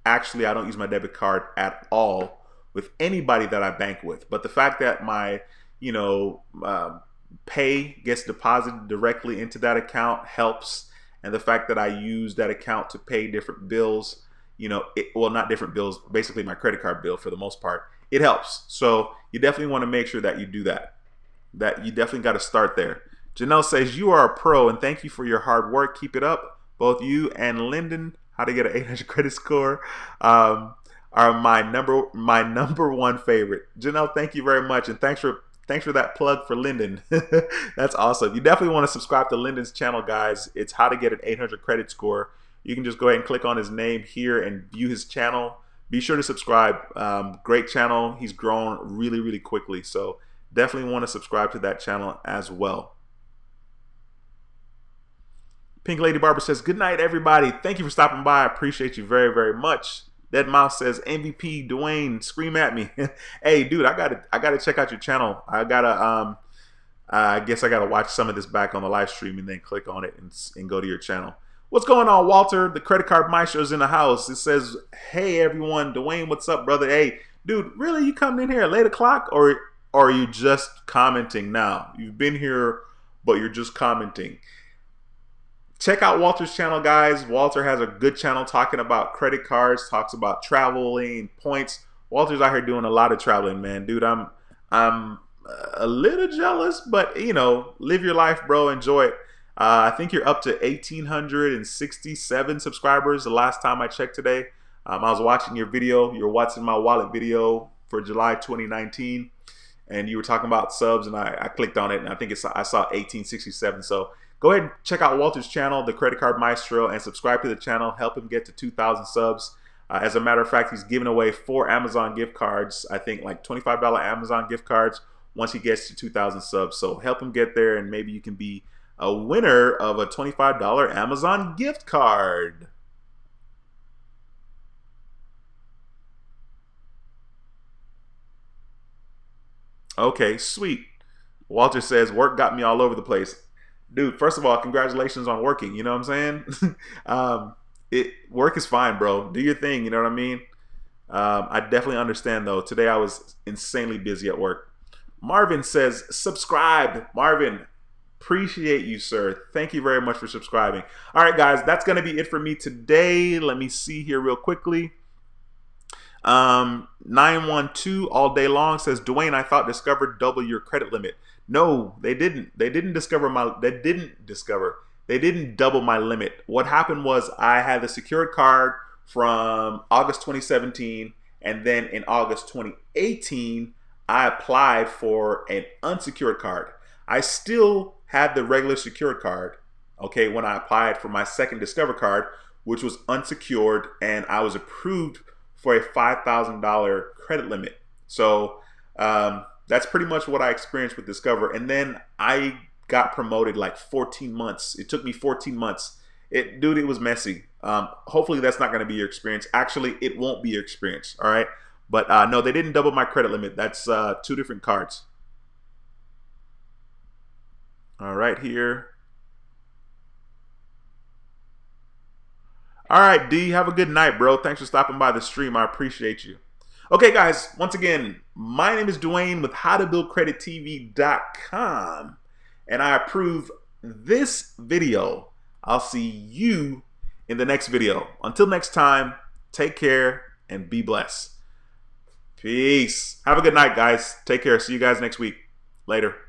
Actually, I don't use my debit card at all with anybody that I bank with. But the fact that my, pay gets deposited directly into that account helps. And the fact that I use that account to pay different bills, well, not different bills, basically my credit card bill for the most part, it helps. So you definitely want to make sure that you do that. That you definitely got to start there. Janelle says, you are a pro and thank you for your hard work. Keep it up. Both you and Lyndon, how to get an 800 credit score, are my number one favorite. Janelle, thank you very much. And thanks for that plug for Lyndon. That's awesome. You definitely want to subscribe to Lyndon's channel, guys. It's how to get an 800 credit score. You can just go ahead and click on his name here and view his channel. Be sure to subscribe. Great channel. He's grown really, really quickly. So definitely want to subscribe to that channel as well. Pink Lady Barber says, good night, everybody. Thank you for stopping by. I appreciate you very, very much. Dead Mouse says, MVP Duane, scream at me. Hey, dude, I gotta check out your channel. I guess I gotta watch some of this back on the live stream and then click on it and go to your channel. What's going on, Walter? The Credit Card Maestro's in the house. It says, hey, everyone. Duane, what's up, brother? Hey, dude, really? You coming in here at late o'clock or are you just commenting now? You've been here, but you're just commenting. Check out Walter's channel, guys. Walter has a good channel talking about credit cards, talks about traveling, points. Walter's out here doing a lot of traveling, man. Dude, I'm a little jealous, but, live your life, bro. Enjoy it. I think you're up to 1,867 subscribers the last time I checked today. I was watching your video. You were watching my wallet video for July 2019. And you were talking about subs, and I clicked on it, and I think I saw 1867. So go ahead and check out Walter's channel, The Credit Card Maestro, and subscribe to the channel. Help him get to 2,000 subs. As a matter of fact, he's giving away 4 Amazon gift cards. I think like $25 Amazon gift cards once he gets to 2,000 subs. So help him get there, and maybe you can be a winner of a $25 Amazon gift card. Okay, sweet. Walter says, work got me all over the place. Dude, first of all, congratulations on working. You know what I'm saying? Work is fine, bro. Do your thing. You know what I mean? I definitely understand, though. Today I was insanely busy at work. Marvin says, subscribe. Marvin, appreciate you, sir. Thank you very much for subscribing. All right, guys, that's going to be it for me today. Let me see here real quickly. 912 all day long says, Duane, I thought Discover double your credit limit. No, they didn't. They didn't double my limit. What happened was I had the secured card from August 2017, and then in August 2018, I applied for an unsecured card. I still had the regular secured card, okay, when I applied for my second Discover card, which was unsecured, and I was approved for a $5,000 credit limit. So that's pretty much what I experienced with Discover. And then I got promoted like 14 months. It took me 14 months. Dude, it was messy. Hopefully that's not going to be your experience. Actually, it won't be your experience. All right. But no, they didn't double my credit limit. That's 2 different cards. All right, here. All right, D, have a good night, bro. Thanks for stopping by the stream. I appreciate you. Okay, guys, once again, my name is Duane with howtobuildcredittv.com, and I approve this video. I'll see you in the next video. Until next time, take care and be blessed. Peace. Have a good night, guys. Take care. See you guys next week. Later.